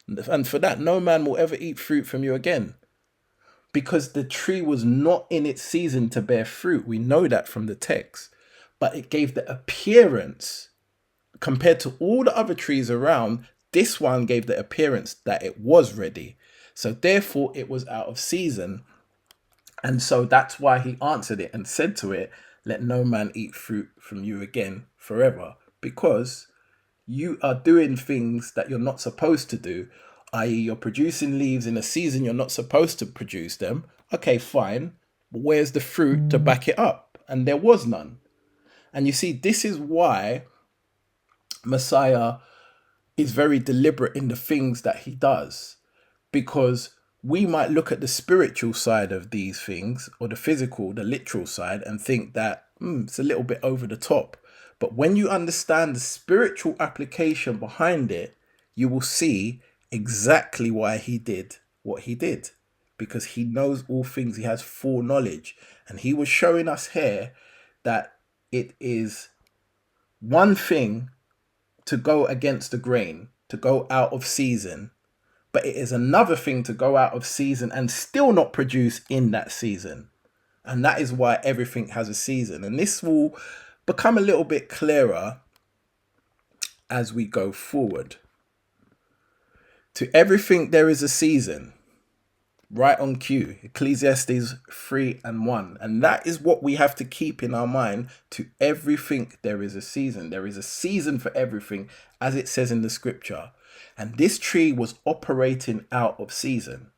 Speaker 1: And for that, no man will ever eat fruit from you again. Because the tree was not in its season to bear fruit. We know that from the text. But it gave the appearance, compared to all the other trees around, this one gave the appearance that it was ready. So therefore it was out of season. And so that's why he answered it and said to it, let no man eat fruit from you again forever, because you are doing things that you're not supposed to do, i.e., you're producing leaves in a season you're not supposed to produce them. Okay, fine. But where's the fruit to back it up? And there was none. And you see, this is why Messiah is very deliberate in the things that he does, because we might look at the spiritual side of these things, or the physical, the literal side, and think that it's a little bit over the top. But when you understand the spiritual application behind it, you will see exactly why he did what he did, because he knows all things. He has full knowledge. And he was showing us here that it is one thing to go against the grain, to go out of season, but it is another thing to go out of season and still not produce in that season. And that is why everything has a season. And this will become a little bit clearer as we go forward. To everything there is a season. Right on cue. Ecclesiastes 3:1. And that is what we have to keep in our mind. To everything there is a season. There is a season for everything, as it says in the scripture. And this tree was operating out of season.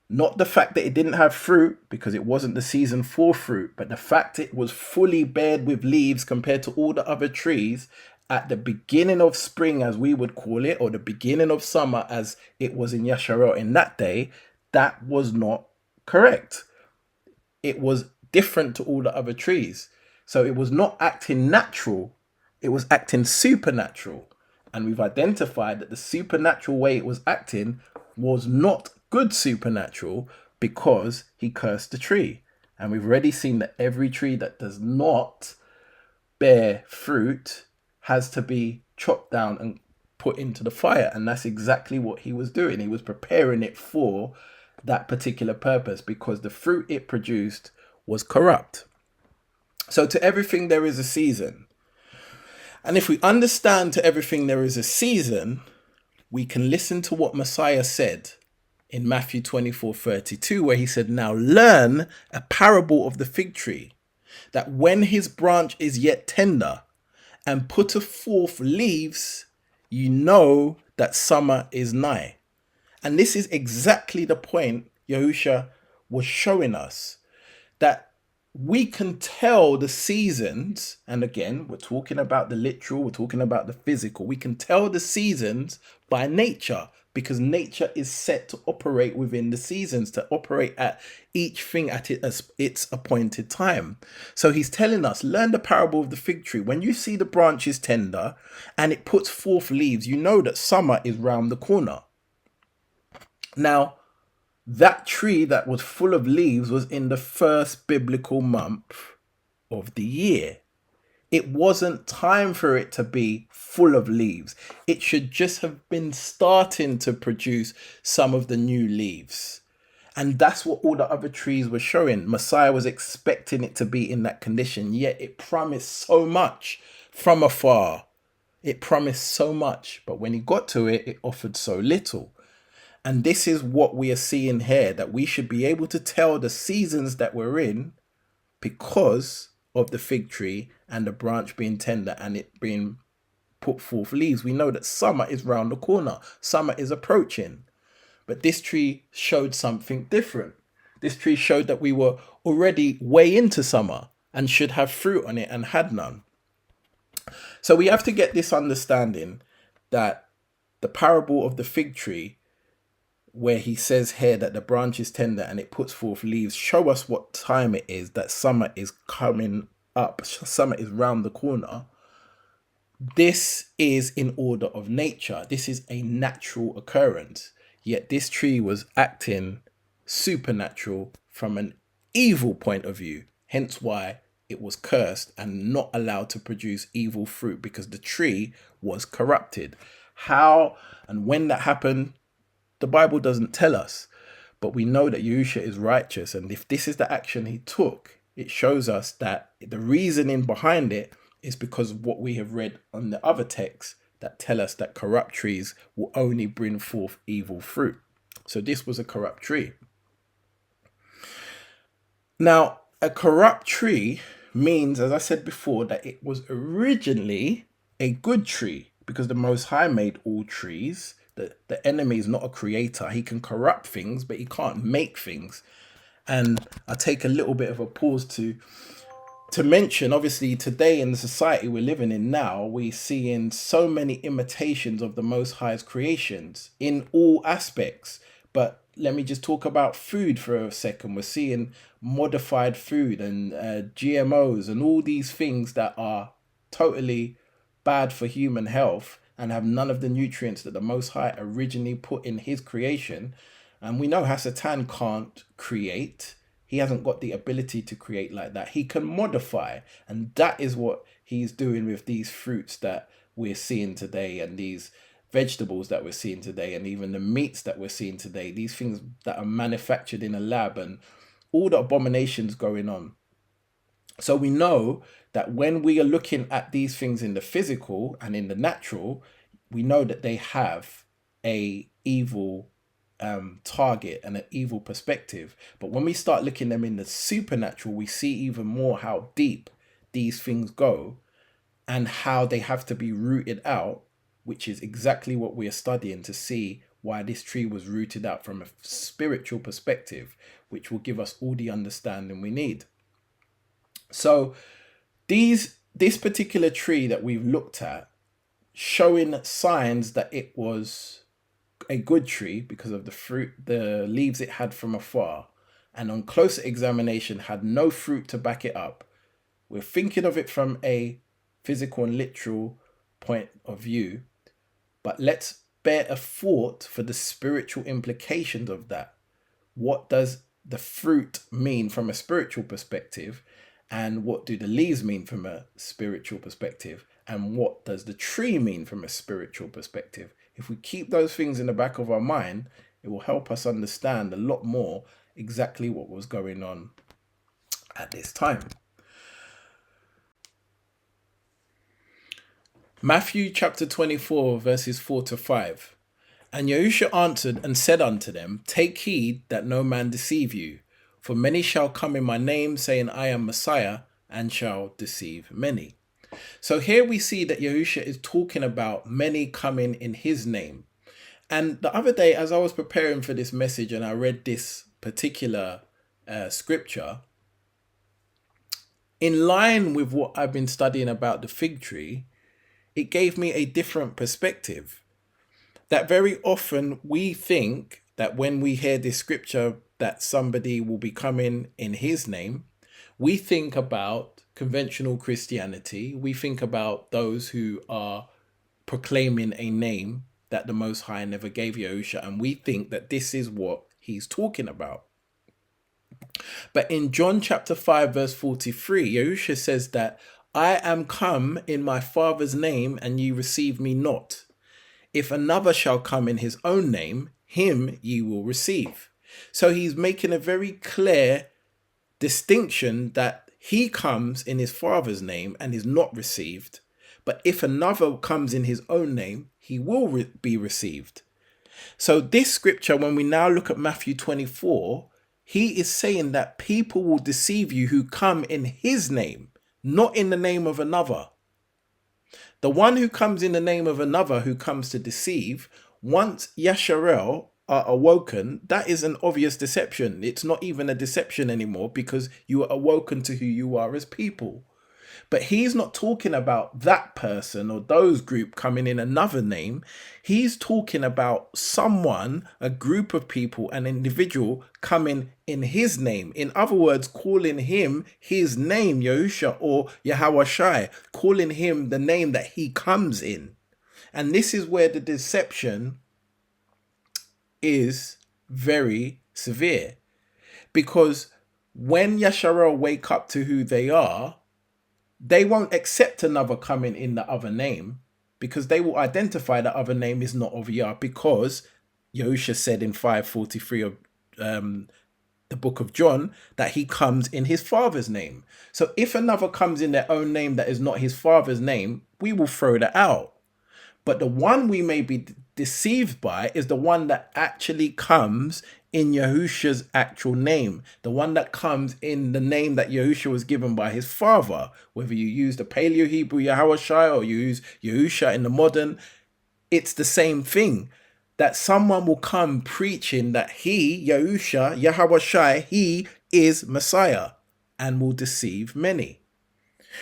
Speaker 1: Not the fact that it didn't have fruit, because it wasn't the season for fruit, but the fact it was fully bared with leaves compared to all the other trees at the beginning of spring, as we would call it, or the beginning of summer, as it was in Yasharel in that day. That was not correct. It was different to all the other trees. So it was not acting natural. It was acting supernatural. And we've identified that the supernatural way it was acting was not good supernatural, because he cursed the tree. And we've already seen that every tree that does not bear fruit has to be chopped down and put into the fire. And that's exactly what he was doing. He was preparing it for that particular purpose, because the fruit it produced was corrupt. So to everything there is a season. And if we understand to everything there is a season, we can listen to what Messiah said in Matthew 24:32, where he said, now learn a parable of the fig tree, that when his branch is yet tender and putteth forth leaves, you know that summer is nigh. And this is exactly the point Yahusha was showing us, that we can tell the seasons. And again, we're talking about the literal, we're talking about the physical. We can tell the seasons by nature, because nature is set to operate within the seasons, to operate at each thing at its appointed time. So he's telling us, learn the parable of the fig tree. When you see the branch is tender and it puts forth leaves, you know that summer is round the corner. Now, that tree that was full of leaves was in the first biblical month of the year. It wasn't time for it to be full of leaves. It should just have been starting to produce some of the new leaves. And that's what all the other trees were showing. Messiah was expecting it to be in that condition, yet it promised so much from afar. It promised so much, but when he got to it, it offered so little. And this is what we are seeing here, that we should be able to tell the seasons that we're in because of the fig tree and the branch being tender and it being put forth leaves. We know that summer is round the corner. Summer is approaching. But this tree showed something different. This tree showed that we were already way into summer and should have fruit on it and had none. So we have to get this understanding that the parable of the fig tree, where he says here that the branch is tender and it puts forth leaves, show us what time it is, that summer is coming up. Summer is round the corner. This is in order of nature. This is a natural occurrence. Yet this tree was acting supernatural from an evil point of view. Hence why it was cursed and not allowed to produce evil fruit, because the tree was corrupted. How and when that happened, the Bible doesn't tell us. But we know that Yahusha is righteous. And if this is the action he took, it shows us that the reasoning behind it is because of what we have read on the other texts that tell us that corrupt trees will only bring forth evil fruit. So this was a corrupt tree. Now, a corrupt tree means, as I said before, that it was originally a good tree, because the Most High made all trees. The enemy is not a creator. He can corrupt things, but he can't make things. And I take a little bit of a pause to mention, obviously, today in the society we're living in now, we see in so many imitations of the Most High's creations in all aspects. But let me just talk about food for a second. We're seeing modified food and GMOs and all these things that are totally bad for human health and have none of the nutrients that the Most High originally put in his creation. And we know Hasatan can't create. He hasn't got the ability to create like that. He can modify. And that is what he's doing with these fruits that we're seeing today, and these vegetables that we're seeing today, and even the meats that we're seeing today. These things that are manufactured in a lab, and all the abominations going on. So we know that when we are looking at these things in the physical and in the natural, we know that they have a evil target and an evil perspective. But when we start looking them in the supernatural, we see even more how deep these things go and how they have to be rooted out, which is exactly what we're studying to see why this tree was rooted out from a spiritual perspective, which will give us all the understanding we need. So this particular tree that we've looked at, showing signs that it was a good tree because of the fruit, the leaves it had from afar, and on closer examination had no fruit to back it up. We're thinking of it from a physical and literal point of view, but let's bear a thought for the spiritual implications of that. What does the fruit mean from a spiritual perspective? And what do the leaves mean from a spiritual perspective? And what does the tree mean from a spiritual perspective? If we keep those things in the back of our mind, it will help us understand a lot more exactly what was going on at this time. Matthew chapter 24, verses 4-5. And Yahusha answered and said unto them, Take heed that no man deceive you. For many shall come in my name, saying, I am Messiah, and shall deceive many. So here we see that Yahusha is talking about many coming in his name. And the other day, as I was preparing for this message and I read this particular scripture, in line with what I've been studying about the fig tree, it gave me a different perspective. That very often we think that when we hear this scripture that somebody will be coming in his name, we think about conventional Christianity. We think about those who are proclaiming a name that the Most High never gave Yahusha, and we think that this is what he's talking about. But in John chapter 5, verse 43, Yahusha says that I am come in my Father's name, and ye receive me not. If another shall come in his own name, him ye will receive. So he's making a very clear distinction that he comes in his Father's name and is not received. But if another comes in his own name, he will be received. So this scripture, when we now look at Matthew 24, he is saying that people will deceive you who come in his name, not in the name of another. The one who comes in the name of another, who comes to deceive, once Yasharel are awoken, that is an obvious deception. It's not even a deception anymore, because you are awoken to who you are as people. But he's not talking about that person or those group coming in another name. He's talking about someone, a group of people, an individual coming in his name. In other words, calling him his name, Yahusha or Yahawashai, calling him the name that he comes in. And this is where the deception is very severe, because when Yasharel wake up to who they are, they won't accept another coming in the other name, because they will identify the other name is not of Yah, because Yahusha said in 543 of the book of John that he comes in his father's name. So if another comes in their own name that is not his father's name, we will throw that out. But the one we may be deceived by is the one that actually comes in Yahusha's actual name, the one that comes in the name that Yahusha was given by his father. Whether you use the Paleo Hebrew Yahushai or you use Yahusha in the modern, it's the same thing. That someone will come preaching that he, Yahusha, Yahushai, he is Messiah, and will deceive many.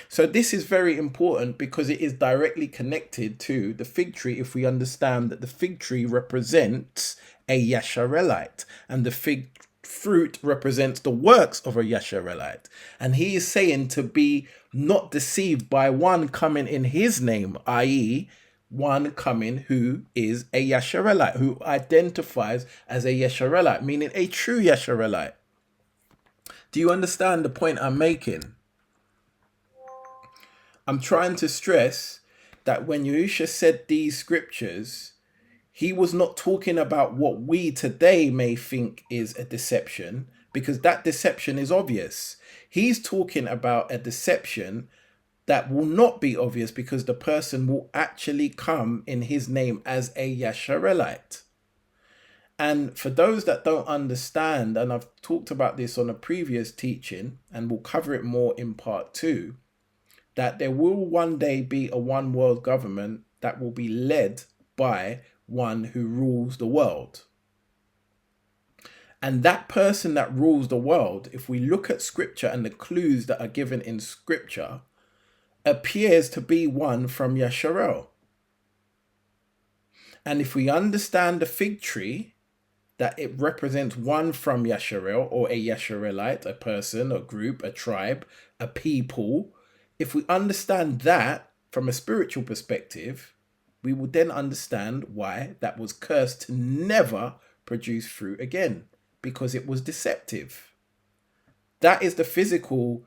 Speaker 1: So this is very important because it is directly connected to the fig tree. If we understand that the fig tree represents a Yasharelite, and the fig fruit represents the works of a Yasharelite, and he is saying to be not deceived by one coming in his name, i.e., one coming who is a Yasharelite, who identifies as a Yasharelite, meaning a true Yasharelite. Do you understand the point I'm making? I'm trying to stress that when Yahusha said these scriptures, he was not talking about what we today may think is a deception, because that deception is obvious. He's talking about a deception that will not be obvious, because the person will actually come in his name as a Yasharelite. And for those that don't understand, and I've talked about this on a previous teaching, and we'll cover it more in part 2, that there will one day be a one world government that will be led by one who rules the world. And that person that rules the world, if we look at scripture and the clues that are given in scripture, appears to be one from Yasharel. And if we understand the fig tree, that it represents one from Yasharel, or a Yasharelite, a person, a group, a tribe, a people. If we understand that from a spiritual perspective, we will then understand why that was cursed to never produce fruit again, because it was deceptive. That is the physical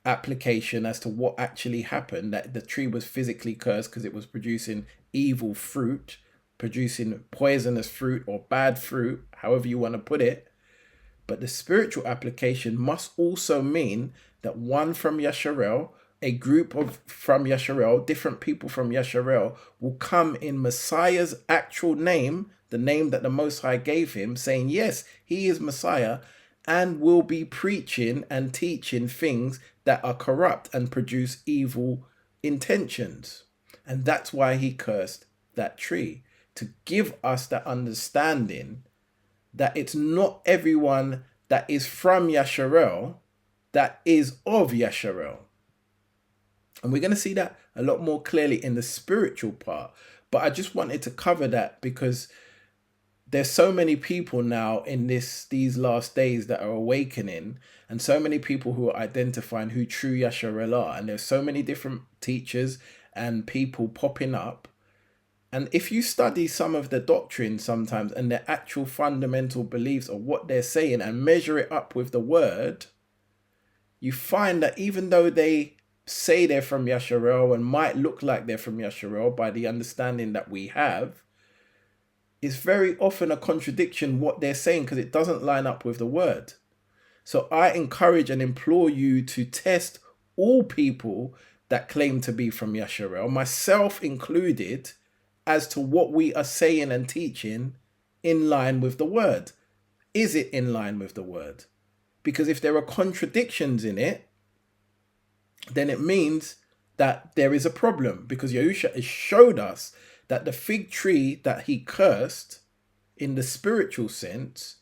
Speaker 1: application as to what actually happened, that the tree was physically cursed because it was producing evil fruit, producing poisonous fruit or bad fruit, however you want to put it. But the spiritual application must also mean that one from Yasharel, a group of from Yasharel, different people from Yasharel, will come in Messiah's actual name, the name that the Most High gave him, saying, yes, he is Messiah, and will be preaching and teaching things that are corrupt and produce evil intentions. And that's why he cursed that tree, to give us that understanding that it's not everyone that is from Yasharel that is of Yasharel. And we're going to see that a lot more clearly in the spiritual part. But I just wanted to cover that because there's so many people now in these last days that are awakening, and so many people who are identifying who true Yasharel are. And there's so many different teachers and people popping up. And if you study some of the doctrine sometimes and their actual fundamental beliefs of what they're saying and measure it up with the word, you find that even though they say they're from Yasharel and might look like they're from Yasharel by the understanding that we have, it's very often a contradiction what they're saying, because it doesn't line up with the word. So I encourage and implore you to test all people that claim to be from Yasharel, myself included, as to what we are saying and teaching in line with the word. Is it in line with the word? Because if there are contradictions in it, then it means that there is a problem, because Yahusha has showed us that the fig tree that he cursed in the spiritual sense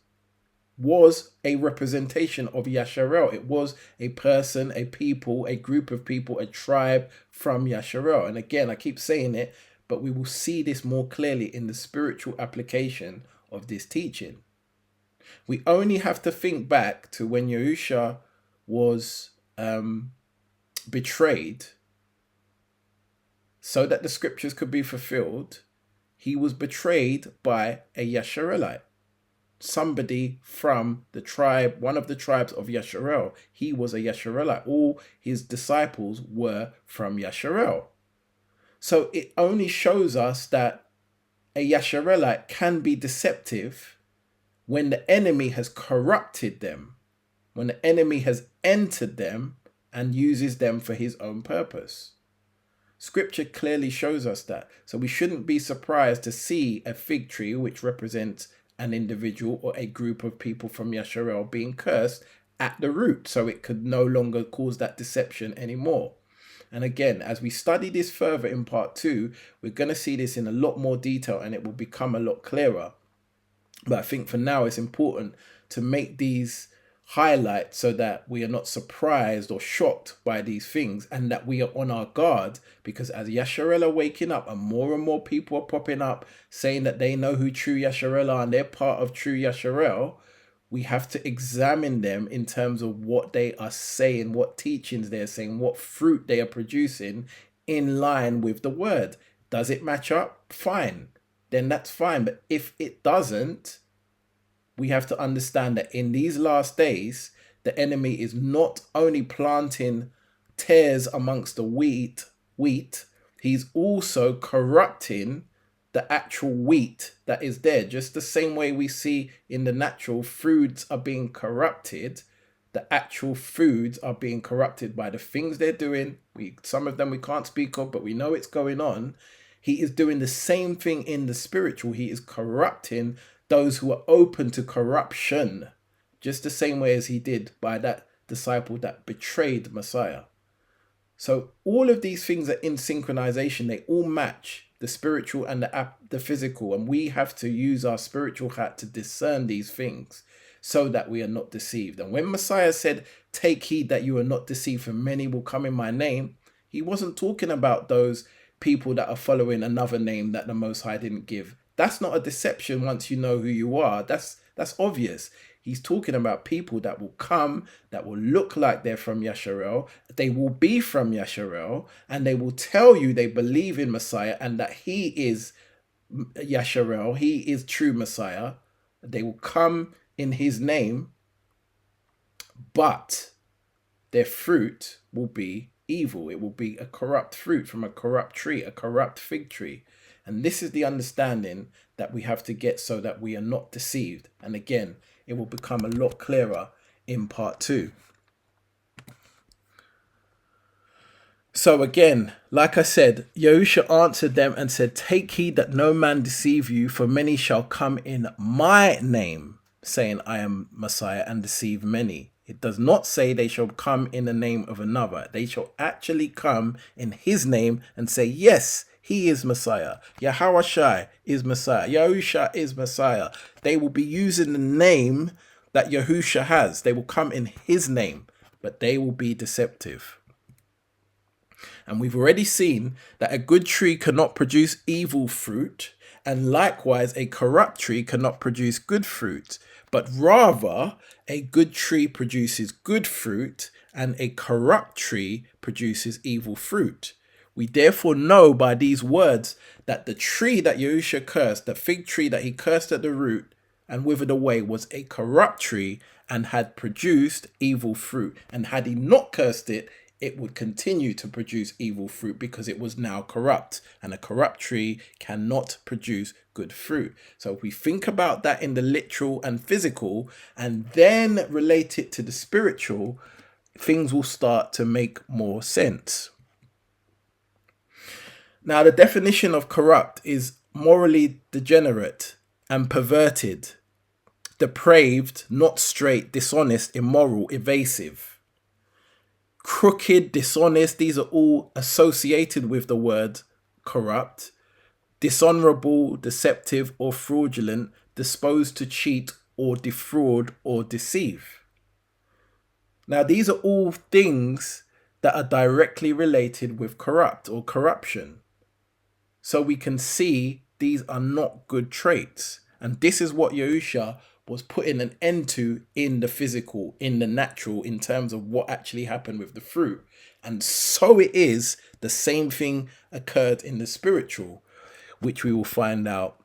Speaker 1: was a representation of Yasharel. It was a person, a people, a group of people, a tribe from Yasharel. And again, I keep saying it, but we will see this more clearly in the spiritual application of this teaching. We only have to think back to when Yahusha was betrayed so that the scriptures could be fulfilled, he was betrayed by a Yasharelite, somebody from the tribe, one of the tribes of Yasharel. He was a Yasharelite. All his disciples were from Yasharel. So it only shows us that a Yasharelite can be deceptive when the enemy has corrupted them, when the enemy has entered them and uses them for his own purpose. Scripture clearly shows us that. So we shouldn't be surprised to see a fig tree, which represents an individual or a group of people from Yasharel, being cursed at the root, so it could no longer cause that deception anymore. And again, as we study this further in part 2, we're going to see this in a lot more detail and it will become a lot clearer. But I think for now, it's important to make these highlights so that we are not surprised or shocked by these things, and that we are on our guard, because as Yasharel are waking up and more people are popping up saying that they know who true Yasharel are and they're part of true Yasharel, we have to examine them in terms of what they are saying, what teachings they're saying, what fruit they are producing in line with the word. Does it match up? Fine. Then that's fine. But if it doesn't, we have to understand that in these last days, the enemy is not only planting tares amongst the wheat, he's also corrupting the actual wheat that is there. Just the same way we see in the natural, foods are being corrupted, the actual foods are being corrupted by the things they're doing. Some of them we can't speak of, but we know it's going on. He is doing the same thing in the spiritual. He is corrupting those who are open to corruption, just the same way as he did by that disciple that betrayed Messiah. So all of these things are in synchronization. They all match, the spiritual and the physical. And we have to use our spiritual hat to discern these things so that we are not deceived. And when Messiah said, "Take heed that you are not deceived, for many will come in my name," he wasn't talking about those people that are following another name that the Most High didn't give. That's not a deception once you know who you are. That's obvious. He's talking about people that will come, that will look like they're from Yasharel. They will be from Yasharel, and they will tell you they believe in Messiah and that he is Yasharel, he is true Messiah. They will come in his name, but their fruit will be evil. It will be a corrupt fruit from a corrupt tree, a corrupt fig tree. And this is the understanding that we have to get so that we are not deceived. And again, it will become a lot clearer in part 2. So again, like I said, Yahusha answered them and said, "Take heed that no man deceive you, for many shall come in my name, saying, I am Messiah, and deceive many." It does not say they shall come in the name of another. They shall actually come in his name and say, yes, he is Messiah. Yahushua is Messiah. Yahusha is Messiah. They will be using the name that Yahusha has. They will come in his name, but they will be deceptive. And we've already seen that a good tree cannot produce evil fruit, and likewise a corrupt tree cannot produce good fruit, but rather a good tree produces good fruit and a corrupt tree produces evil fruit. We therefore know by these words that the tree that Yahusha cursed, the fig tree that he cursed at the root and withered away, was a corrupt tree and had produced evil fruit. And had he not cursed it, it would continue to produce evil fruit because it was now corrupt, and a corrupt tree cannot produce good fruit. So if we think about that in the literal and physical and then relate it to the spiritual, things will start to make more sense. Now, the definition of corrupt is morally degenerate and perverted, depraved, not straight, dishonest, immoral, evasive. Crooked, dishonest, these are all associated with the word corrupt. Dishonorable, deceptive, or fraudulent, disposed to cheat or defraud or deceive. Now, these are all things that are directly related with corrupt or corruption. So we can see these are not good traits. And this is what Yahusha was putting an end to in the physical, in the natural, in terms of what actually happened with the fruit. And so it is, the same thing occurred in the spiritual. which we will find out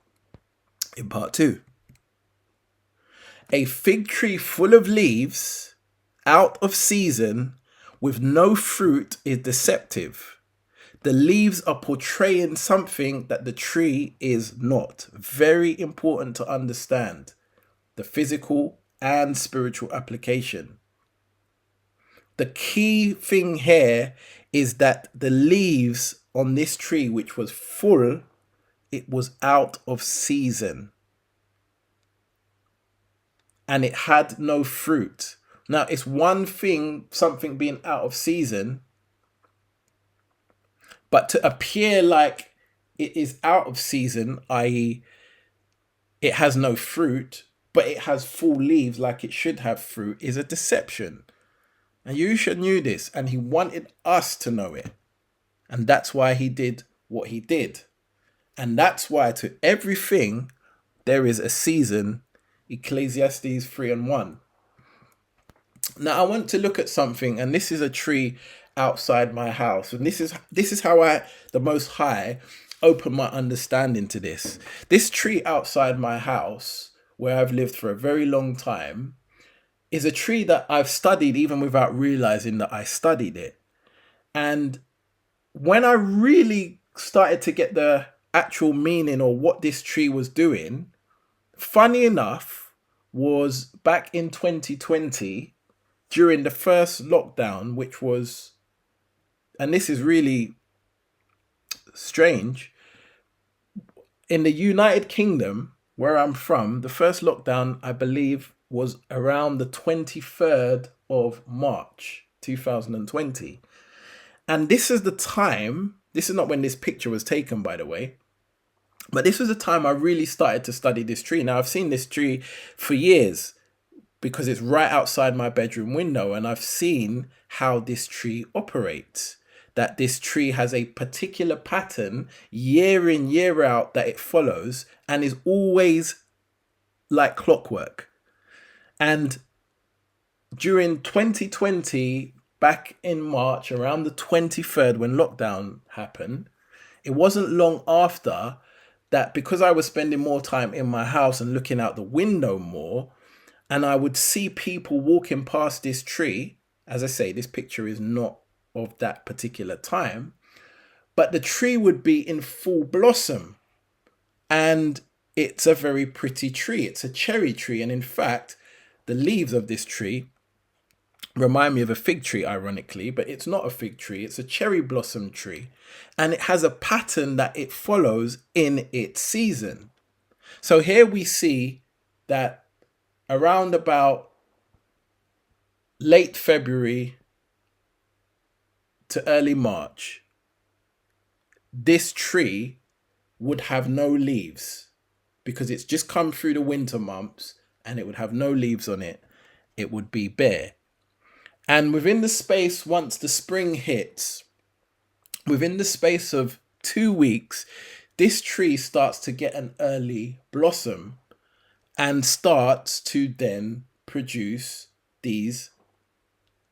Speaker 1: in part 2. A fig tree full of leaves, out of season, with no fruit is deceptive. The leaves are portraying something that the tree is not. Very important to understand the physical and spiritual application. The key thing here is that the leaves on this tree, which was full, it was out of season. And it had no fruit. Now, it's one thing, something being out of season, but to appear like it is out of season, i.e., it has no fruit, but it has full leaves like it should have fruit, is a deception. And Yahusha knew this, and he wanted us to know it. And that's why he did what he did. And that's why to everything there is a season. Ecclesiastes 3:1. Now I want to look at something, and this is a tree outside my house, and this is how the Most High opened my understanding to this. This tree outside my house, where I've lived for a very long time, is a tree that I've studied even without realizing that I studied it. And when I really started to get the actual meaning or what this tree was doing, funny enough, was back in 2020 during the first lockdown, which was, and this is really strange, in the United Kingdom, where I'm from, the first lockdown, I believe, was around the 23rd of March 2020. And this is the time, this is not when this picture was taken, by the way, but this was the time I really started to study this tree. Now, I've seen this tree for years because it's right outside my bedroom window, and I've seen how this tree operates. That this tree has a particular pattern year in, year out that it follows, and is always like clockwork. And during 2020, back in March, around the 23rd, when lockdown happened, it wasn't long after that, because I was spending more time in my house and looking out the window more, and I would see people walking past this tree. As I say, this picture is not of that particular time, but the tree would be in full blossom, and it's a very pretty tree. It's a cherry tree, and in fact, the leaves of this tree remind me of a fig tree, ironically, but it's not a fig tree. It's a cherry blossom tree, and it has a pattern that it follows in its season. So here we see that around about late February to early March, this tree would have no leaves because it's just come through the winter months, and it would have no leaves on it. It would be bare. And within the space, once the spring hits, within the space of 2 weeks, this tree starts to get an early blossom and starts to then produce these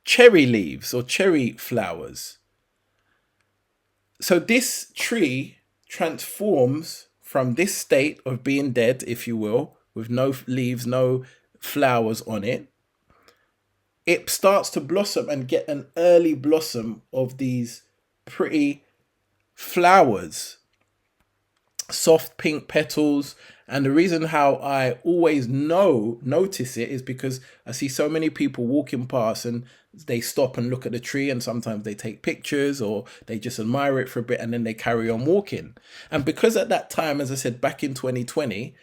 Speaker 1: cherry leaves or cherry flowers. So this tree transforms from this state of being dead, if you will, with no leaves, no flowers on it. It starts to blossom and get an early blossom of these pretty flowers, soft pink petals. And the reason how I always notice it is because I see so many people walking past, and they stop and look at the tree, and sometimes they take pictures or they just admire it for a bit, and then they carry on walking. And because at that time, as I said, back in 2020,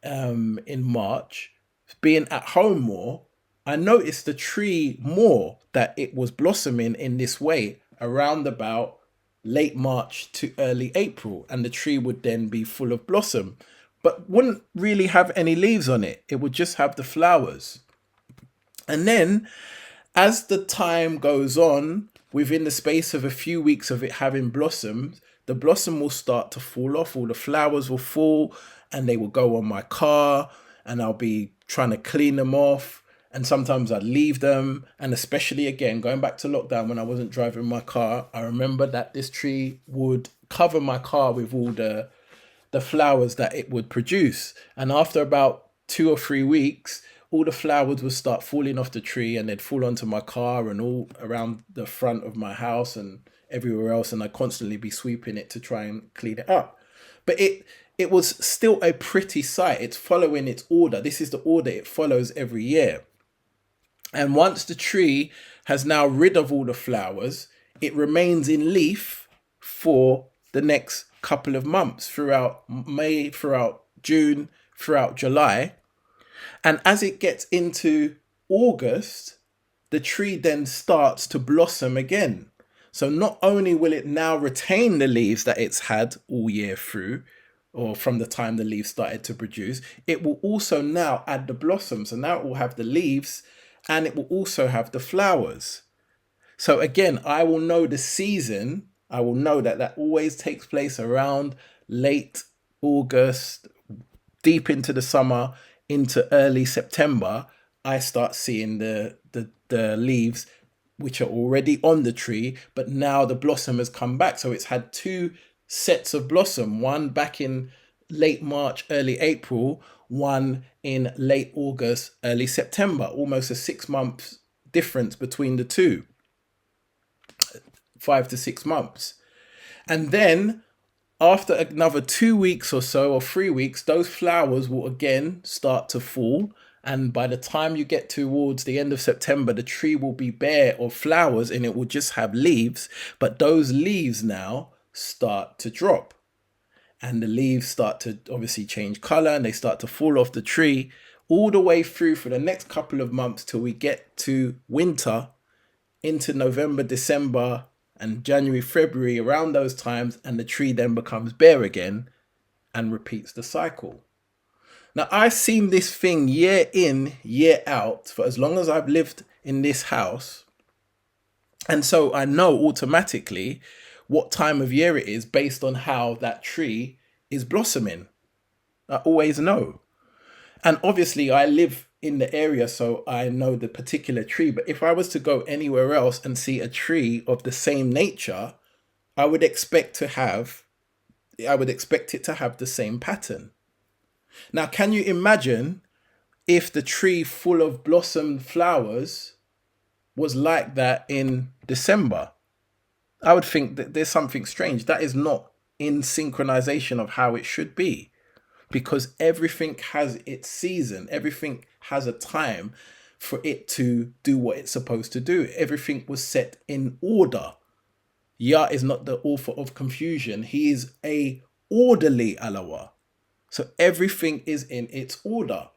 Speaker 1: in March, being at home more, I noticed the tree more, that it was blossoming in this way around about late March to early April, and the tree would then be full of blossom, but wouldn't really have any leaves on it. It would just have the flowers. And then as the time goes on, within the space of a few weeks of it having blossomed, the blossom will start to fall off, all the flowers will fall, and they will go on my car, and I'll be trying to clean them off. And sometimes I'd leave them. And especially, again, going back to lockdown, when I wasn't driving my car, I remember that this tree would cover my car with all the the flowers that it would produce. And after about 2 or 3 weeks, all the flowers would start falling off the tree, and they'd fall onto my car and all around the front of my house and everywhere else. And I'd constantly be sweeping it to try and clean it up. But it was still a pretty sight. It's following its order. This is the order it follows every year. And once the tree has now rid of all the flowers, it remains in leaf for the next couple of months, throughout May, throughout June, throughout July. And as it gets into August, the tree then starts to blossom again. So not only will it now retain the leaves that it's had all year through, or from the time the leaves started to produce, it will also now add the blossoms. So now it will have the leaves and it will also have the flowers. So again, I will know the season. I will know that that always takes place around late August, deep into the summer, into early September. I start seeing the leaves, which are already on the tree, but now the blossom has come back. So it's had two sets of blossom, one back in late March, early April, one in late August, early September, almost a 6 month difference between the two, 5 to 6 months. And then after another 2 weeks or so, or 3 weeks, those flowers will again start to fall. And by the time you get towards the end of September, the tree will be bare of flowers and it will just have leaves. But those leaves now start to drop. And the leaves start to obviously change color and they start to fall off the tree, all the way through for the next couple of months till we get to winter, into November, December, and January, February, around those times. And the tree then becomes bare again and repeats the cycle. Now, I've seen this thing year in, year out for as long as I've lived in this house. And so I know automatically what time of year it is based on how that tree is blossoming. I always know. And obviously I live in the area, so I know the particular tree. But if I was to go anywhere else and see a tree of the same nature, I would expect it to have the same pattern. Now, can you imagine if the tree full of blossomed flowers was like that in December? I would think that there's something strange. That is not in synchronization of how it should be, because everything has its season. Everything has a time for it to do what it's supposed to do. Everything was set in order. Yah is not the author of confusion. He is a orderly Alawa. So everything is in its order.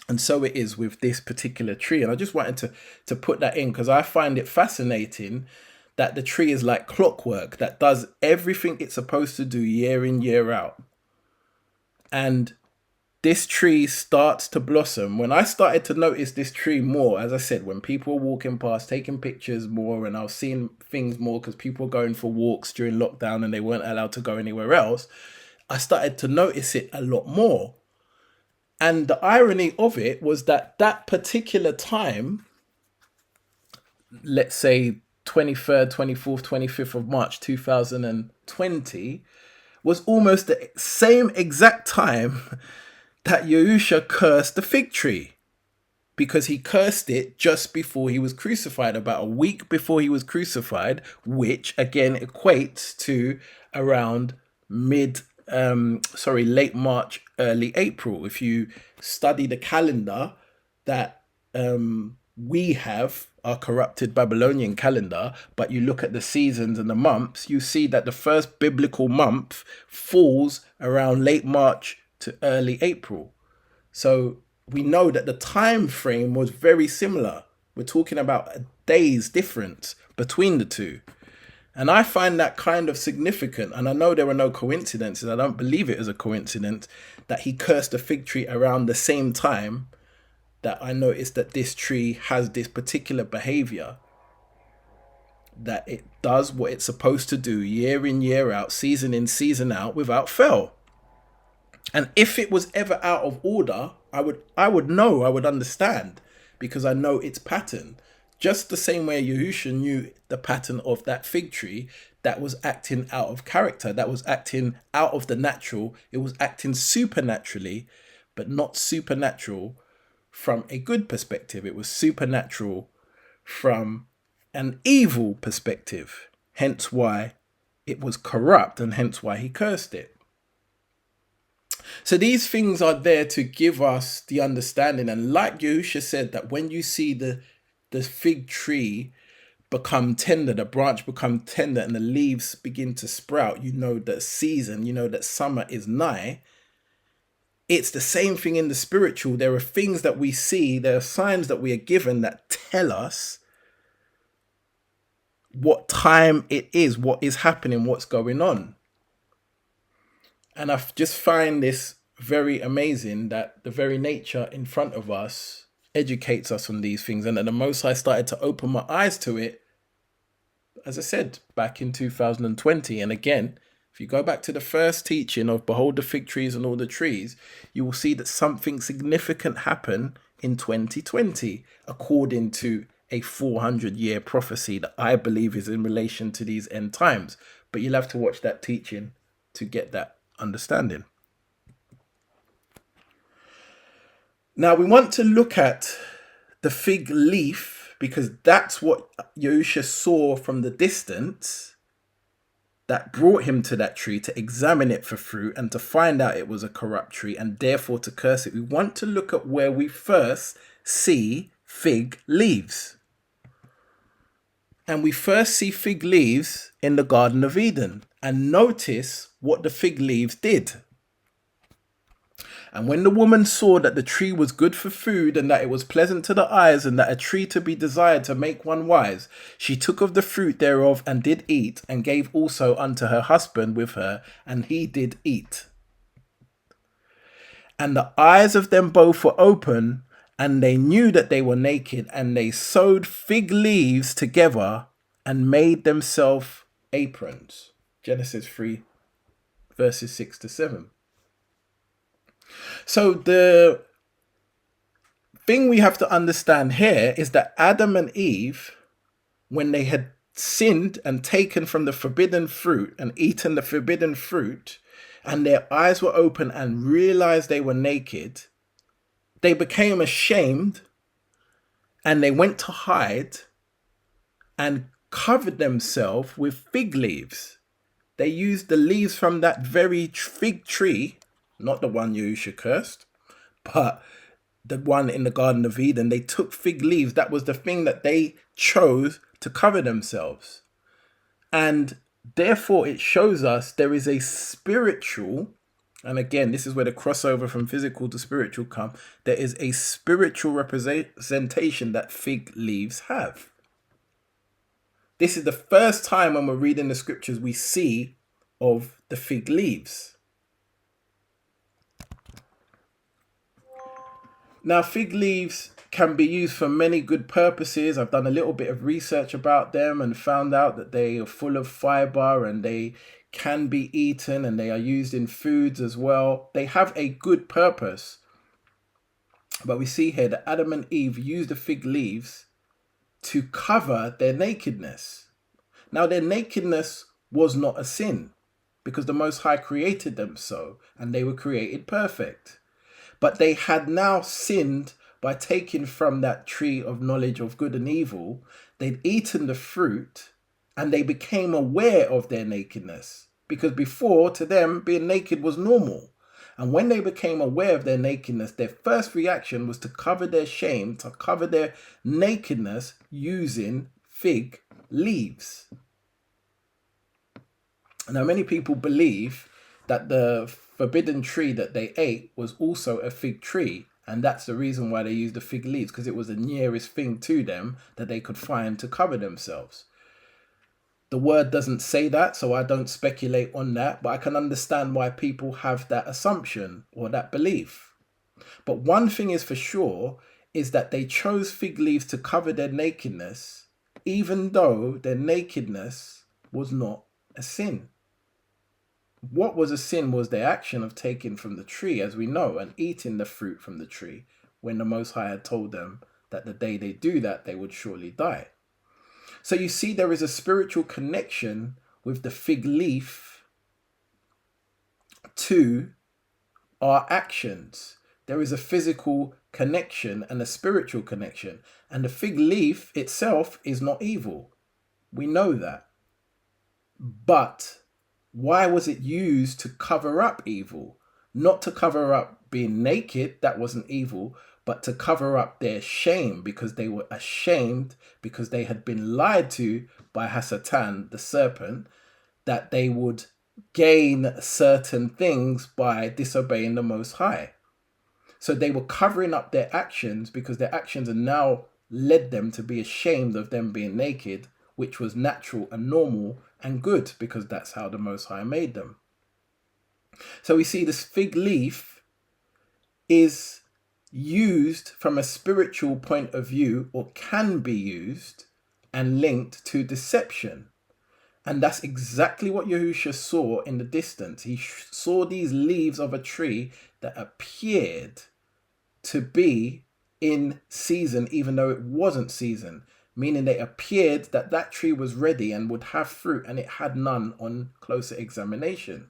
Speaker 1: And so it is with this particular tree. And I just wanted to put that in because I find it fascinating that the tree is like clockwork that does everything it's supposed to do year in, year out. And this tree starts to blossom. When I started to notice this tree more, as I said, when people were walking past, taking pictures more, and I was seeing things more because people were going for walks during lockdown and they weren't allowed to go anywhere else, I started to notice it a lot more. And the irony of it was that that particular time, let's say 23rd, 24th, 25th of March 2020, was almost the same exact time that Yahusha cursed the fig tree, because he cursed it just before he was crucified, about a week before he was crucified, which again equates to around late March, early April. If you study the calendar that we have, our corrupted Babylonian calendar, but you look at the seasons and the months, you see that the first biblical month falls around late March to early April. So we know that the time frame was very similar. We're talking about a day's difference between the two. And I find that kind of significant. And I know there are no coincidences. I don't believe it is a coincidence that he cursed the fig tree around the same time that I noticed that this tree has this particular behavior, that it does what it's supposed to do year in, year out, season in, season out, without fail. And if it was ever out of order, I would know, I would understand, because I know its pattern. Just the same way Yahusha knew the pattern of that fig tree that was acting out of character, that was acting out of the natural, it was acting supernaturally, but not supernatural from a good perspective. It was supernatural from an evil perspective. Hence why it was corrupt, and hence why he cursed it. So these things are there to give us the understanding. And like Yahusha said, that when you see the fig tree become tender, the branch become tender, and the leaves begin to sprout, you know that season, you know that summer is nigh. It's the same thing in the spiritual. There are things that we see, there are signs that we are given that tell us what time it is, what is happening, what's going on. And I just find this very amazing that the very nature in front of us educates us on these things. And then the most I started to open my eyes to it, as I said, back in 2020. And again, if you go back to the first teaching of Behold the fig trees and all the trees, you will see that something significant happened in 2020, according to a 400-year prophecy that I believe is in relation to these end times. But you'll have to watch that teaching to get that understanding. Now we want to look at the fig leaf, because that's what Yahusha saw from the distance that brought him to that tree to examine it for fruit and to find out it was a corrupt tree and therefore to curse it. We want to look at where we first see fig leaves. And we first see fig leaves in the Garden of Eden. And notice what the fig leaves did. And when the woman saw that the tree was good for food, and that it was pleasant to the eyes, and that a tree to be desired to make one wise, she took of the fruit thereof and did eat, and gave also unto her husband with her, and he did eat. And the eyes of them both were open, and they knew that they were naked, and they sewed fig leaves together and made themselves aprons. Genesis 3, verses 6 to 7. So the thing we have to understand here is that Adam and Eve, when they had sinned and taken from the forbidden fruit and eaten the forbidden fruit, and their eyes were open and realized they were naked, they became ashamed and they went to hide and covered themselves with fig leaves. They used the leaves from that very fig tree, not the one Yahusha cursed, but the one in the Garden of Eden. They took fig leaves. That was the thing that they chose to cover themselves. And therefore it shows us there is a spiritual, and again, this is where the crossover from physical to spiritual come. There is a spiritual representation that fig leaves have. This is the first time when we're reading the scriptures we see of the fig leaves. Now, fig leaves can be used for many good purposes. I've done a little bit of research about them and found out that they are full of fiber and they can be eaten and they are used in foods as well. They have a good purpose. But we see here that Adam and Eve used the fig leaves to cover their nakedness. Now, their nakedness was not a sin because the Most High created them so, and they were created perfect. But they had now sinned by taking from that tree of knowledge of good and evil. They'd eaten the fruit and they became aware of their nakedness, because before, to them, being naked was normal. And when they became aware of their nakedness, their first reaction was to cover their shame, to cover their nakedness using fig leaves. Now, many people believe that the forbidden tree that they ate was also a fig tree, and that's the reason why they used the fig leaves, because it was the nearest thing to them that they could find to cover themselves. The word doesn't say that, so I don't speculate on that, but I can understand why people have that assumption or that belief. But one thing is for sure, is that they chose fig leaves to cover their nakedness, even though their nakedness was not a sin. What was a sin was their action of taking from the tree, as we know, and eating the fruit from the tree when the Most High had told them that the day they do that, they would surely die. So you see, there is a spiritual connection with the fig leaf to our actions. There is a physical connection and a spiritual connection. And the fig leaf itself is not evil. We know that. But why was it used to cover up evil? Not to cover up being naked, that wasn't evil, but to cover up their shame, because they were ashamed because they had been lied to by Hasatan, the serpent, that they would gain certain things by disobeying the Most High. So they were covering up their actions because their actions have now led them to be ashamed of them being naked, which was natural and normal and good because that's how the Most High made them. So we see this fig leaf is used from a spiritual point of view, or can be used and linked to deception. And that's exactly what Yahusha saw in the distance. He saw these leaves of a tree that appeared to be in season, even though it wasn't season, meaning they appeared that that tree was ready and would have fruit, and it had none on closer examination.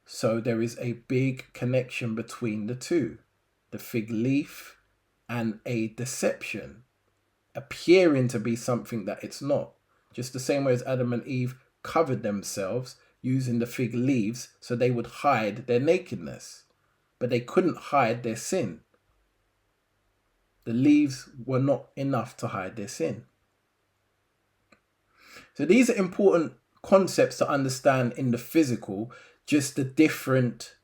Speaker 1: So there is a big connection between the two, the fig leaf and a deception, appearing to be something that it's not. Just the same way as Adam and Eve covered themselves using the fig leaves so they would hide their nakedness, but they couldn't hide their sin. The leaves were not enough to hide their sin. So these are important concepts to understand in the physical, just the different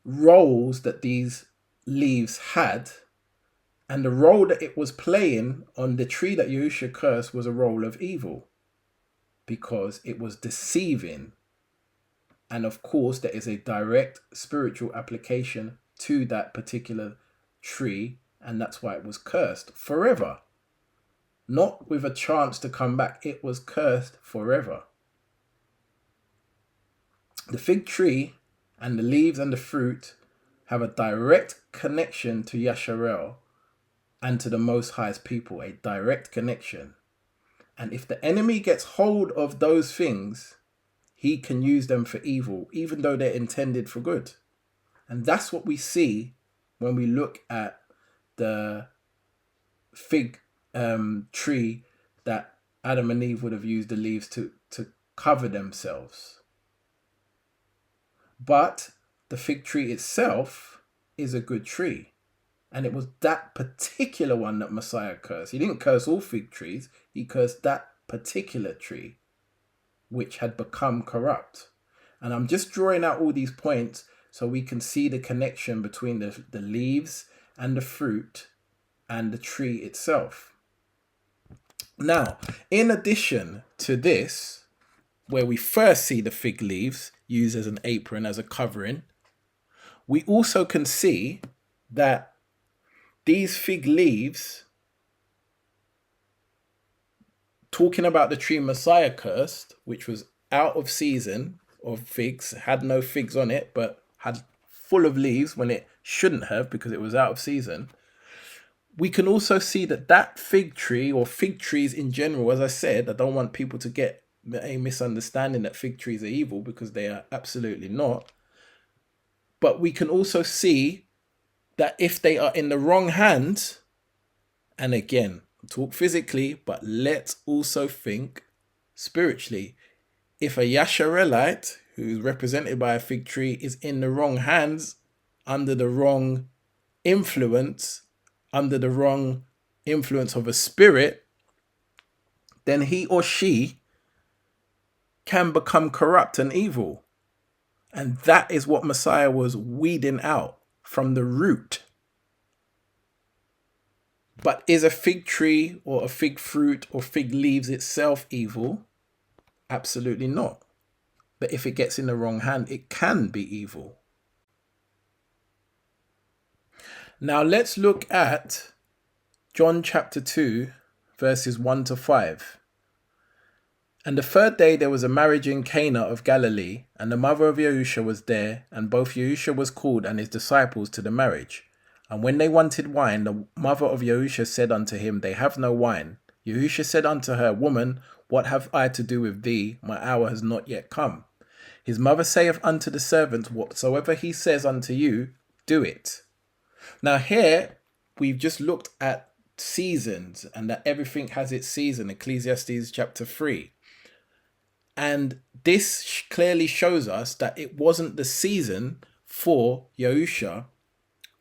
Speaker 1: roles that these leaves had, and the role that it was playing on the tree that Yahusha cursed was a role of evil, because it was deceiving. And of course, there is a direct spiritual application to that particular tree, and that's why it was cursed forever. Not with a chance to come back, it was cursed forever. The fig tree and the leaves and the fruit have a direct connection to Yasharel and to the Most High's people, a direct connection. And if the enemy gets hold of those things, he can use them for evil, even though they're intended for good. And that's what we see when we look at the fig tree that Adam and Eve would have used the leaves to cover themselves. But the fig tree itself is a good tree. And it was that particular one that Messiah cursed. He didn't curse all fig trees. He cursed that particular tree, which had become corrupt. And I'm just drawing out all these points so we can see the connection between the leaves and the fruit and the tree itself. Now, in addition to this, where we first see the fig leaves used as an apron, as a covering, we also can see that these fig leaves, talking about the tree Messiah cursed, which was out of season of figs, had no figs on it, but had full of leaves when it shouldn't have because it was out of season. We can also see that that fig tree, or fig trees in general, as I said, I don't want people to get a misunderstanding that fig trees are evil, because they are absolutely not. But we can also see that if they are in the wrong hands, and again, talk physically, but let's also think spiritually. If a Yasharelite, who's represented by a fig tree, is in the wrong hands, under the wrong influence, of a spirit, then he or she can become corrupt and evil. And that is what Messiah was weeding out from the root. But is a fig tree or a fig fruit or fig leaves itself evil? Absolutely not. But if it gets in the wrong hand, it can be evil. Now let's look at John chapter 2, verses 1 to 5. And the third day there was a marriage in Cana of Galilee, and the mother of Yahusha was there, and both Yahusha was called and his disciples to the marriage. And when they wanted wine, the mother of Yahusha said unto him, They have no wine. Yahusha said unto her, Woman, what have I to do with thee? My hour has not yet come. His mother saith unto the servant, Whatsoever he says unto you, do it. Now here, we've just looked at seasons and that everything has its season, Ecclesiastes chapter 3. And this clearly shows us that it wasn't the season for Yahusha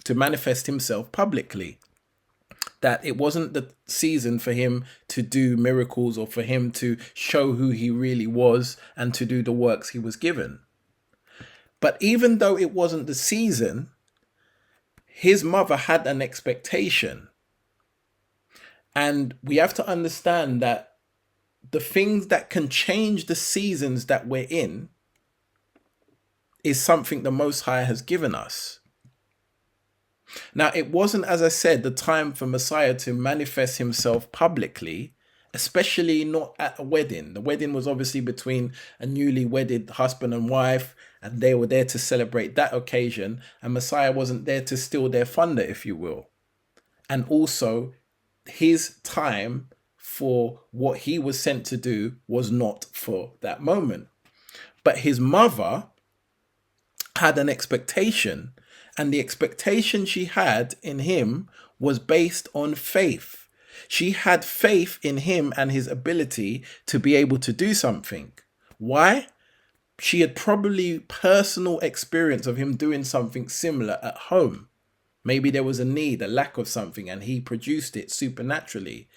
Speaker 1: to manifest himself publicly. That it wasn't the season for him to do miracles or for him to show who he really was and to do the works he was given. But even though it wasn't the season, his mother had an expectation. And we have to understand that the things that can change the seasons that we're in is something the Most High has given us. Now, it wasn't, as I said, the time for Messiah to manifest himself publicly, especially not at a wedding. The wedding was obviously between a newly wedded husband and wife, and they were there to celebrate that occasion, and Messiah wasn't there to steal their thunder, if you will. And also, his time for what he was sent to do was not for that moment. But his mother had an expectation, and the expectation she had in him was based on faith. She had faith in him and his ability to be able to do something. Why? She had probably personal experience of him doing something similar at home. Maybe there was a need, a lack of something, and he produced it supernaturally.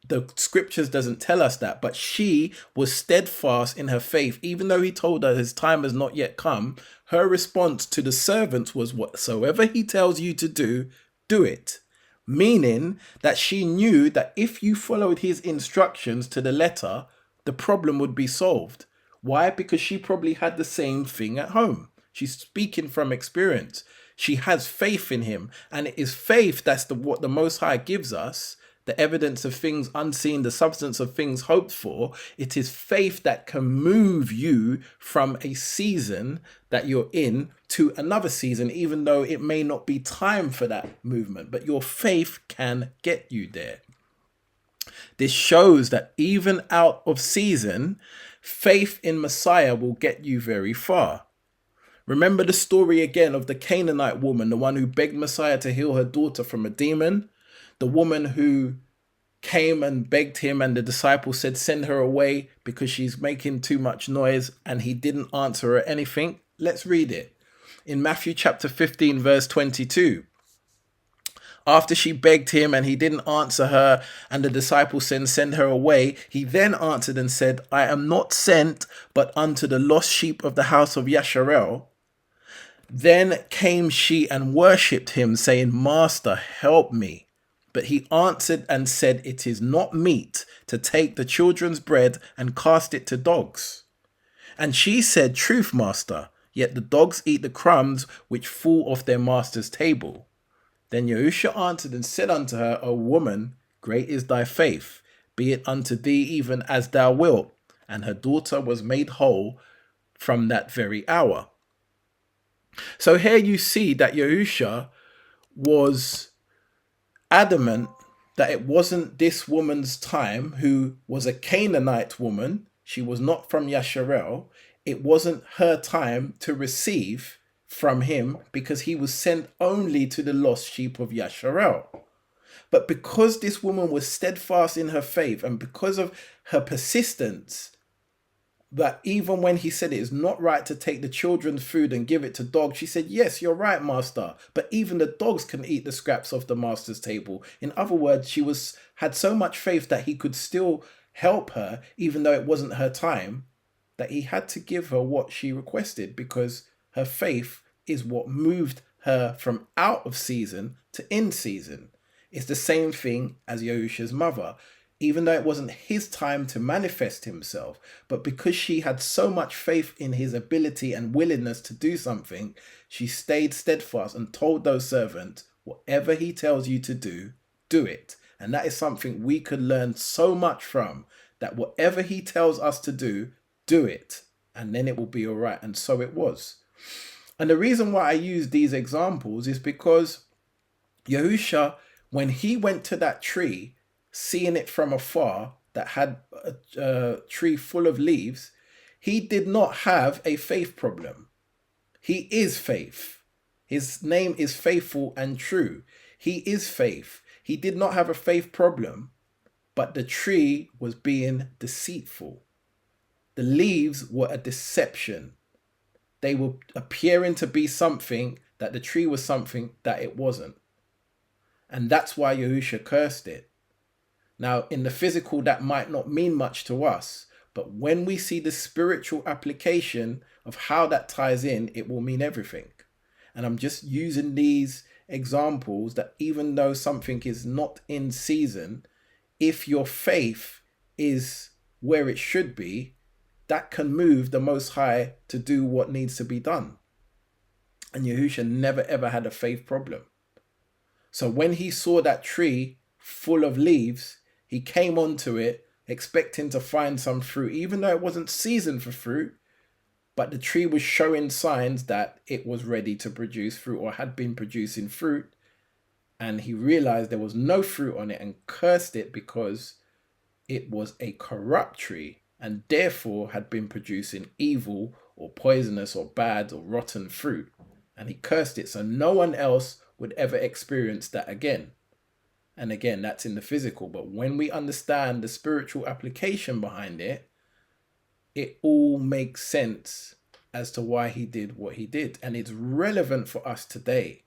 Speaker 1: The scriptures doesn't tell us that, but she was steadfast in her faith. Even though he told her his time has not yet come, her response to the servants was, whatsoever he tells you to do, do it. Meaning that she knew that if you followed his instructions to the letter, the problem would be solved. Why? Because she probably had the same thing at home. She's speaking from experience. She has faith in him, and it is faith that's what the Most High gives us. The evidence of things unseen, the substance of things hoped for. It is faith that can move you from a season that you're in to another season, even though it may not be time for that movement, but your faith can get you there. This shows that even out of season, faith in Messiah will get you very far. Remember the story again of the Canaanite woman, the one who begged Messiah to heal her daughter from a demon? The woman who came and begged him, and the disciples said, send her away because she's making too much noise, and he didn't answer her anything. Let's read it. In Matthew chapter 15, verse 22. After she begged him and he didn't answer her, and the disciples said, send her away, he then answered and said, I am not sent but unto the lost sheep of the house of Yasharel. Then came she and worshipped him, saying, Master, help me. But he answered and said, It is not meet to take the children's bread and cast it to dogs. And she said, Truth, master, yet the dogs eat the crumbs which fall off their master's table. Then Yahusha answered and said unto her, O woman, great is thy faith, be it unto thee even as thou wilt. And her daughter was made whole from that very hour. So here you see that Yahusha was adamant that it wasn't this woman's time, who was a Canaanite woman. She was not from Yasharel. It wasn't her time to receive from him, because he was sent only to the lost sheep of Yasharel. But because this woman was steadfast in her faith, and because of her persistence, that even when he said it is not right to take the children's food and give it to dogs, she said, yes, you're right, master. But even the dogs can eat the scraps off the master's table. In other words, she had so much faith that he could still help her, even though it wasn't her time, that he had to give her what she requested, because her faith is what moved her from out of season to in season. It's the same thing as Yahusha's mother. Even though it wasn't his time to manifest himself, but because she had so much faith in his ability and willingness to do something, she stayed steadfast and told those servants, whatever he tells you to do, do it. And that is something we could learn so much from, that whatever he tells us to do it, and then it will be all right. And so it was. And the reason why I use these examples is because Yahusha, when he went to that tree, seeing it from afar, that had a tree full of leaves, he did not have a faith problem. He is faith. His name is faithful and true. He is faith. He did not have a faith problem, but the tree was being deceitful. The leaves were a deception. They were appearing to be something that the tree was something that it wasn't. And that's why Yahusha cursed it. Now, in the physical, that might not mean much to us, but when we see the spiritual application of how that ties in, it will mean everything. And I'm just using these examples that even though something is not in season, if your faith is where it should be, that can move the Most High to do what needs to be done. And Yahusha never ever had a faith problem. So when he saw that tree full of leaves, he came onto it expecting to find some fruit, even though it wasn't season for fruit, but the tree was showing signs that it was ready to produce fruit or had been producing fruit. And he realized there was no fruit on it and cursed it because it was a corrupt tree and therefore had been producing evil or poisonous or bad or rotten fruit. And he cursed it so no one else would ever experience that again. And again, that's in the physical. But when we understand the spiritual application behind it, it all makes sense as to why he did what he did. And it's relevant for us today.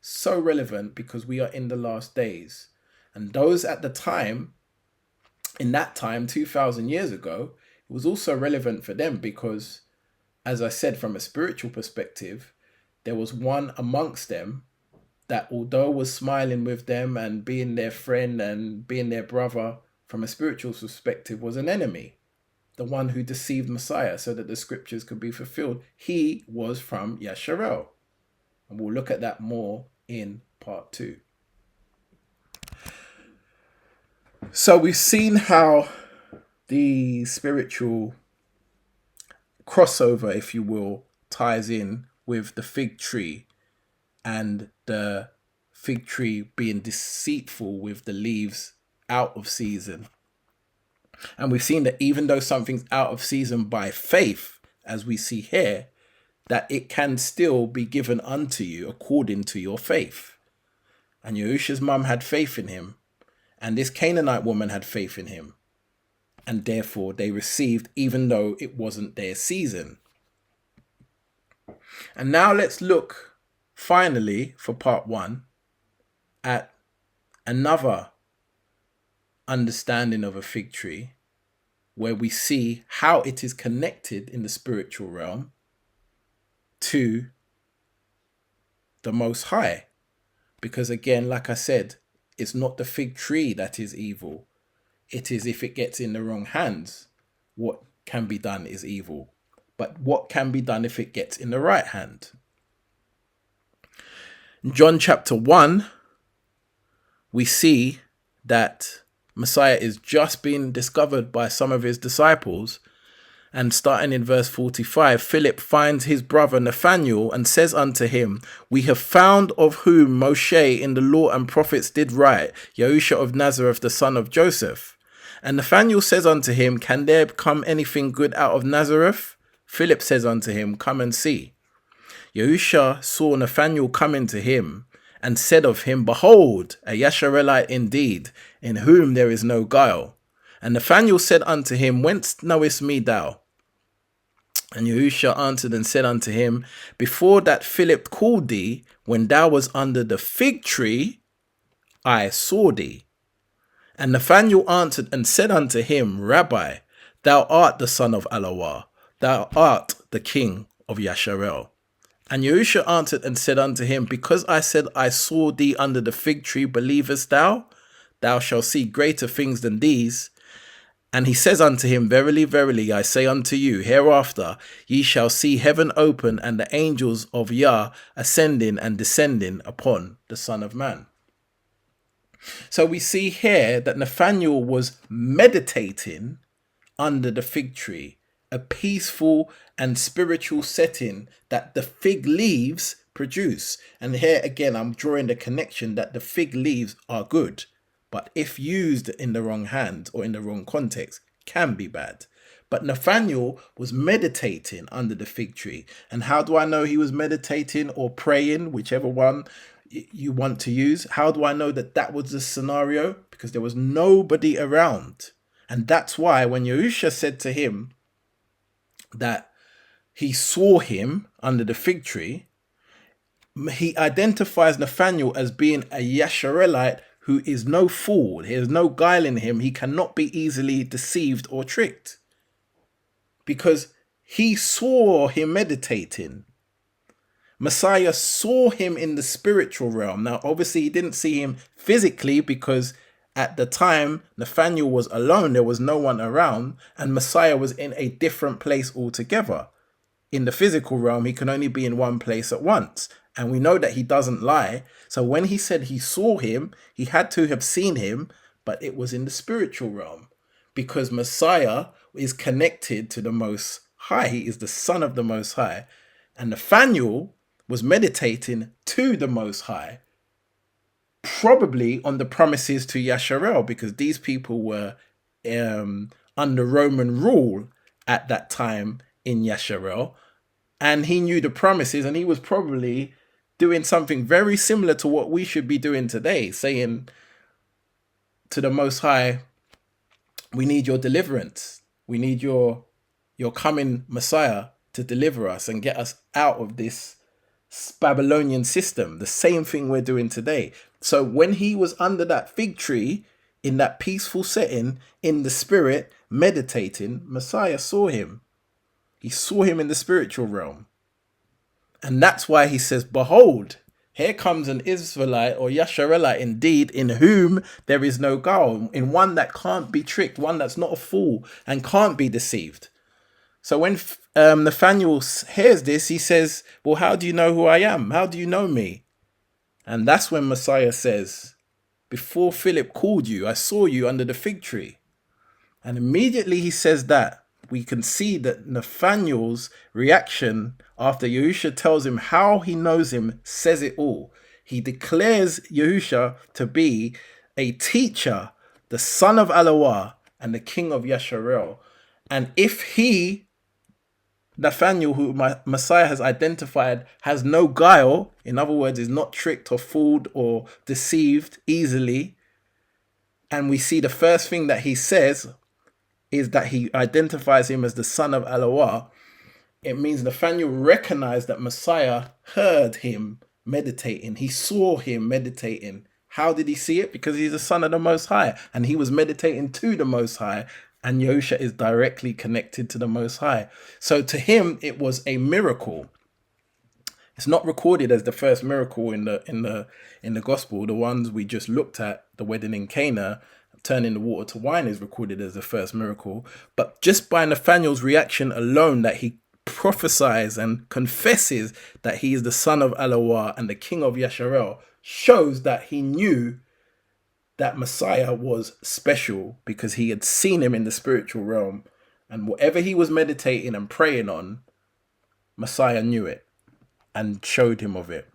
Speaker 1: So relevant because we are in the last days. And those at the time, in that time, 2,000 years ago, it was also relevant for them because, as I said, from a spiritual perspective, there was one amongst them that, although was smiling with them and being their friend and being their brother, from a spiritual perspective, was an enemy. The one who deceived Messiah so that the scriptures could be fulfilled. He was from Yasharel. And we'll look at that more in part 2. So we've seen how the spiritual crossover, if you will, ties in with the fig tree and the fig tree being deceitful with the leaves out of season. And we've seen that even though something's out of season by faith, as we see here, that it can still be given unto you according to your faith. And Yahusha's mum had faith in him, and this Canaanite woman had faith in him. And therefore they received even though it wasn't their season. And now let's look finally for part 1 at another understanding of a fig tree, where we see how it is connected in the spiritual realm to the Most High. Because again, like I said, it's not the fig tree that is evil. It is if it gets in the wrong hands, what can be done is evil. But what can be done if it gets in the right hand? In John chapter 1, we see that Messiah is just being discovered by some of his disciples. And starting in verse 45, Philip finds his brother Nathanael and says unto him, We have found of whom Moshe in the law and prophets did write, Yahusha of Nazareth, the son of Joseph. And Nathanael says unto him, Can there come anything good out of Nazareth? Philip says unto him, Come and see. Yahusha saw Nathanael coming to him and said of him, Behold, a Yasharelite indeed, in whom there is no guile. And Nathanael said unto him, Whence knowest me thou? And Yahusha answered and said unto him, Before that Philip called thee, when thou was under the fig tree, I saw thee. And Nathanael answered and said unto him, Rabbi, thou art the son of Alawah, thou art the king of Yasharel. And Yahusha answered and said unto him, Because I said I saw thee under the fig tree, believest thou? Thou shalt see greater things than these. And he says unto him, Verily, verily, I say unto you, hereafter ye shall see heaven open and the angels of Yah ascending and descending upon the Son of Man. So we see here that Nathanael was meditating under the fig tree, a peaceful and spiritual setting that the fig leaves produce. And here again, I'm drawing the connection that the fig leaves are good, but if used in the wrong hand or in the wrong context, can be bad. But Nathaniel was meditating under the fig tree. And how do I know he was meditating or praying, whichever one you want to use? How do I know that that was the scenario? Because there was nobody around. And that's why when Yahusha said to him that he saw him under the fig tree, he identifies Nathaniel as being a Yasharelite who is no fool. There's no guile in him. He cannot be easily deceived or tricked, because he saw him meditating. Messiah saw him in the spiritual realm. Now, obviously, he didn't see him physically, because at the time, Nathaniel was alone. There was no one around, and Messiah was in a different place altogether. In the physical realm, he can only be in one place at once. And we know that he doesn't lie. So when he said he saw him, he had to have seen him, but it was in the spiritual realm, because Messiah is connected to the Most High. He is the Son of the Most High. And Nathaniel was meditating to the Most High, probably on the promises to Yasharel, because these people were under Roman rule at that time in Yasharel. And he knew the promises, and he was probably doing something very similar to what we should be doing today, saying to the Most High, we need your deliverance. We need your coming Messiah to deliver us and get us out of this Babylonian system. The same thing we're doing today. So when he was under that fig tree, in that peaceful setting, in the spirit, meditating, Messiah saw him. He saw him in the spiritual realm. And that's why he says, behold, here comes an Israelite or Yasharelite indeed, in whom there is no guile, in one that can't be tricked, one that's not a fool and can't be deceived. So when Nathaniel hears this, he says, well, how do you know who I am? How do you know me? And that's when Messiah says, before Philip called you, I saw you under the fig tree. And immediately he says that, we can see that Nathaniel's reaction after Yahusha tells him how he knows him says it all. He declares Yahusha to be a teacher, the son of Alawah, and the king of Yasharel. And if he, Nathaniel, who Messiah has identified, has no guile, in other words, is not tricked or fooled or deceived easily, and we see the first thing that he says is that he identifies him as the son of Alawah, it means Nathaniel recognized that Messiah heard him meditating. He saw him meditating. How did he see it? Because he's the son of the Most High, and he was meditating to the Most High, and Yahusha is directly connected to the Most High. So to him, it was a miracle. It's not recorded as the first miracle in the gospel. The ones we just looked at, the wedding in Cana, turning the water to wine, is recorded as the first miracle. But just by Nathaniel's reaction alone, that he prophesies and confesses that he is the son of Alawah and the king of Yasharel, shows that he knew that Messiah was special, because he had seen him in the spiritual realm, and whatever he was meditating and praying on, Messiah knew it and showed him of it.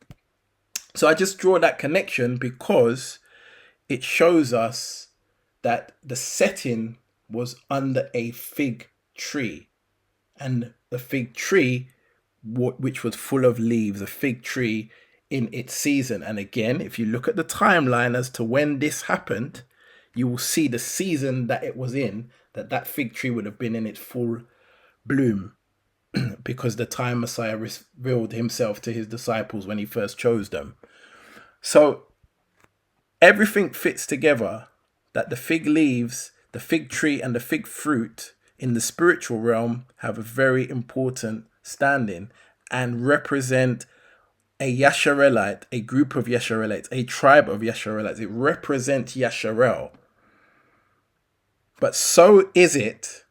Speaker 1: So I just draw that connection because it shows us that the setting was under a fig tree, and the fig tree, which was full of leaves, a fig tree in its season. And again, if you look at the timeline as to when this happened, you will see the season that it was in, that fig tree would have been in its full bloom, because the time Messiah revealed himself to his disciples when he first chose them. So everything fits together, that the fig leaves, the fig tree, and the fig fruit in the spiritual realm have a very important standing and represent a Yasharelite, a group of Yasharelites, a tribe of Yasharelites. It represents Yasharel. But so is it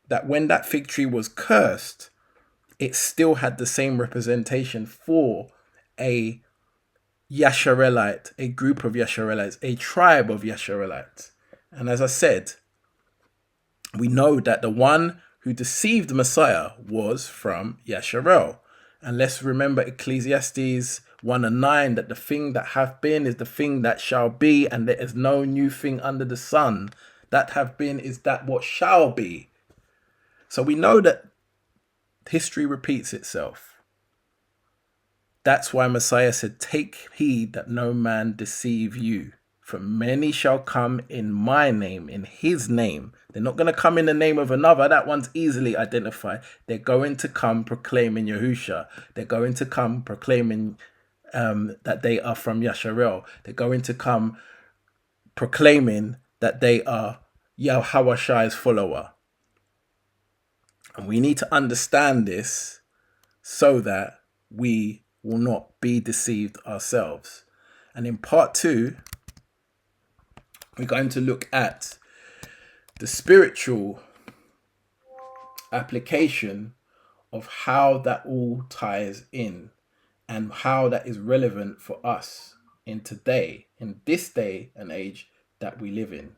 Speaker 1: that when that fig tree was cursed, it still had the same representation for a Yasharelite, a group of Yasharelites, a tribe of Yasharelites. And as I said, we know that the one who deceived Messiah was from Yasharel. And let's remember Ecclesiastes 1:9, that the thing that hath been is the thing that shall be, and there is no new thing under the sun. That have been is that what shall be. So we know that history repeats itself. That's why Messiah said, take heed that no man deceive you. For many shall come in my name, in his name. They're not going to come in the name of another. That one's easily identified. They're going to come proclaiming Yahusha. They're going to come proclaiming that they are from Yasharel. They're going to come proclaiming that they are Yahushai's follower. And we need to understand this so that we will not be deceived ourselves. And in part 2, we're going to look at the spiritual application of how that all ties in and how that is relevant for us in this day and age that we live in.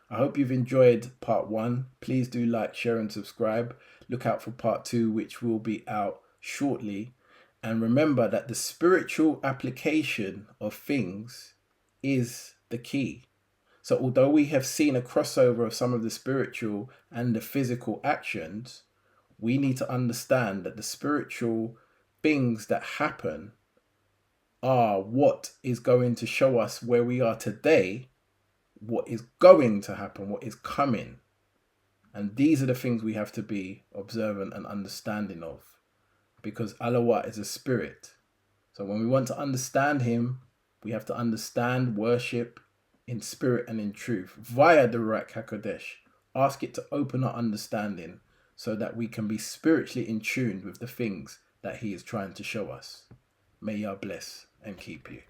Speaker 1: I hope you've enjoyed part 1. Please do like, share and subscribe. Look out for part 2, which will be out shortly. And remember that the spiritual application of things is the key. So although we have seen a crossover of some of the spiritual and the physical actions, we need to understand that the spiritual things that happen are what is going to show us where we are today, what is going to happen, what is coming. And these are the things we have to be observant and understanding of, because Allah is a spirit. So when we want to understand him, we have to understand worship in spirit and in truth via the Ruach HaKodesh. Ask it to open our understanding so that we can be spiritually in tune with the things that he is trying to show us. May Yah bless and keep you.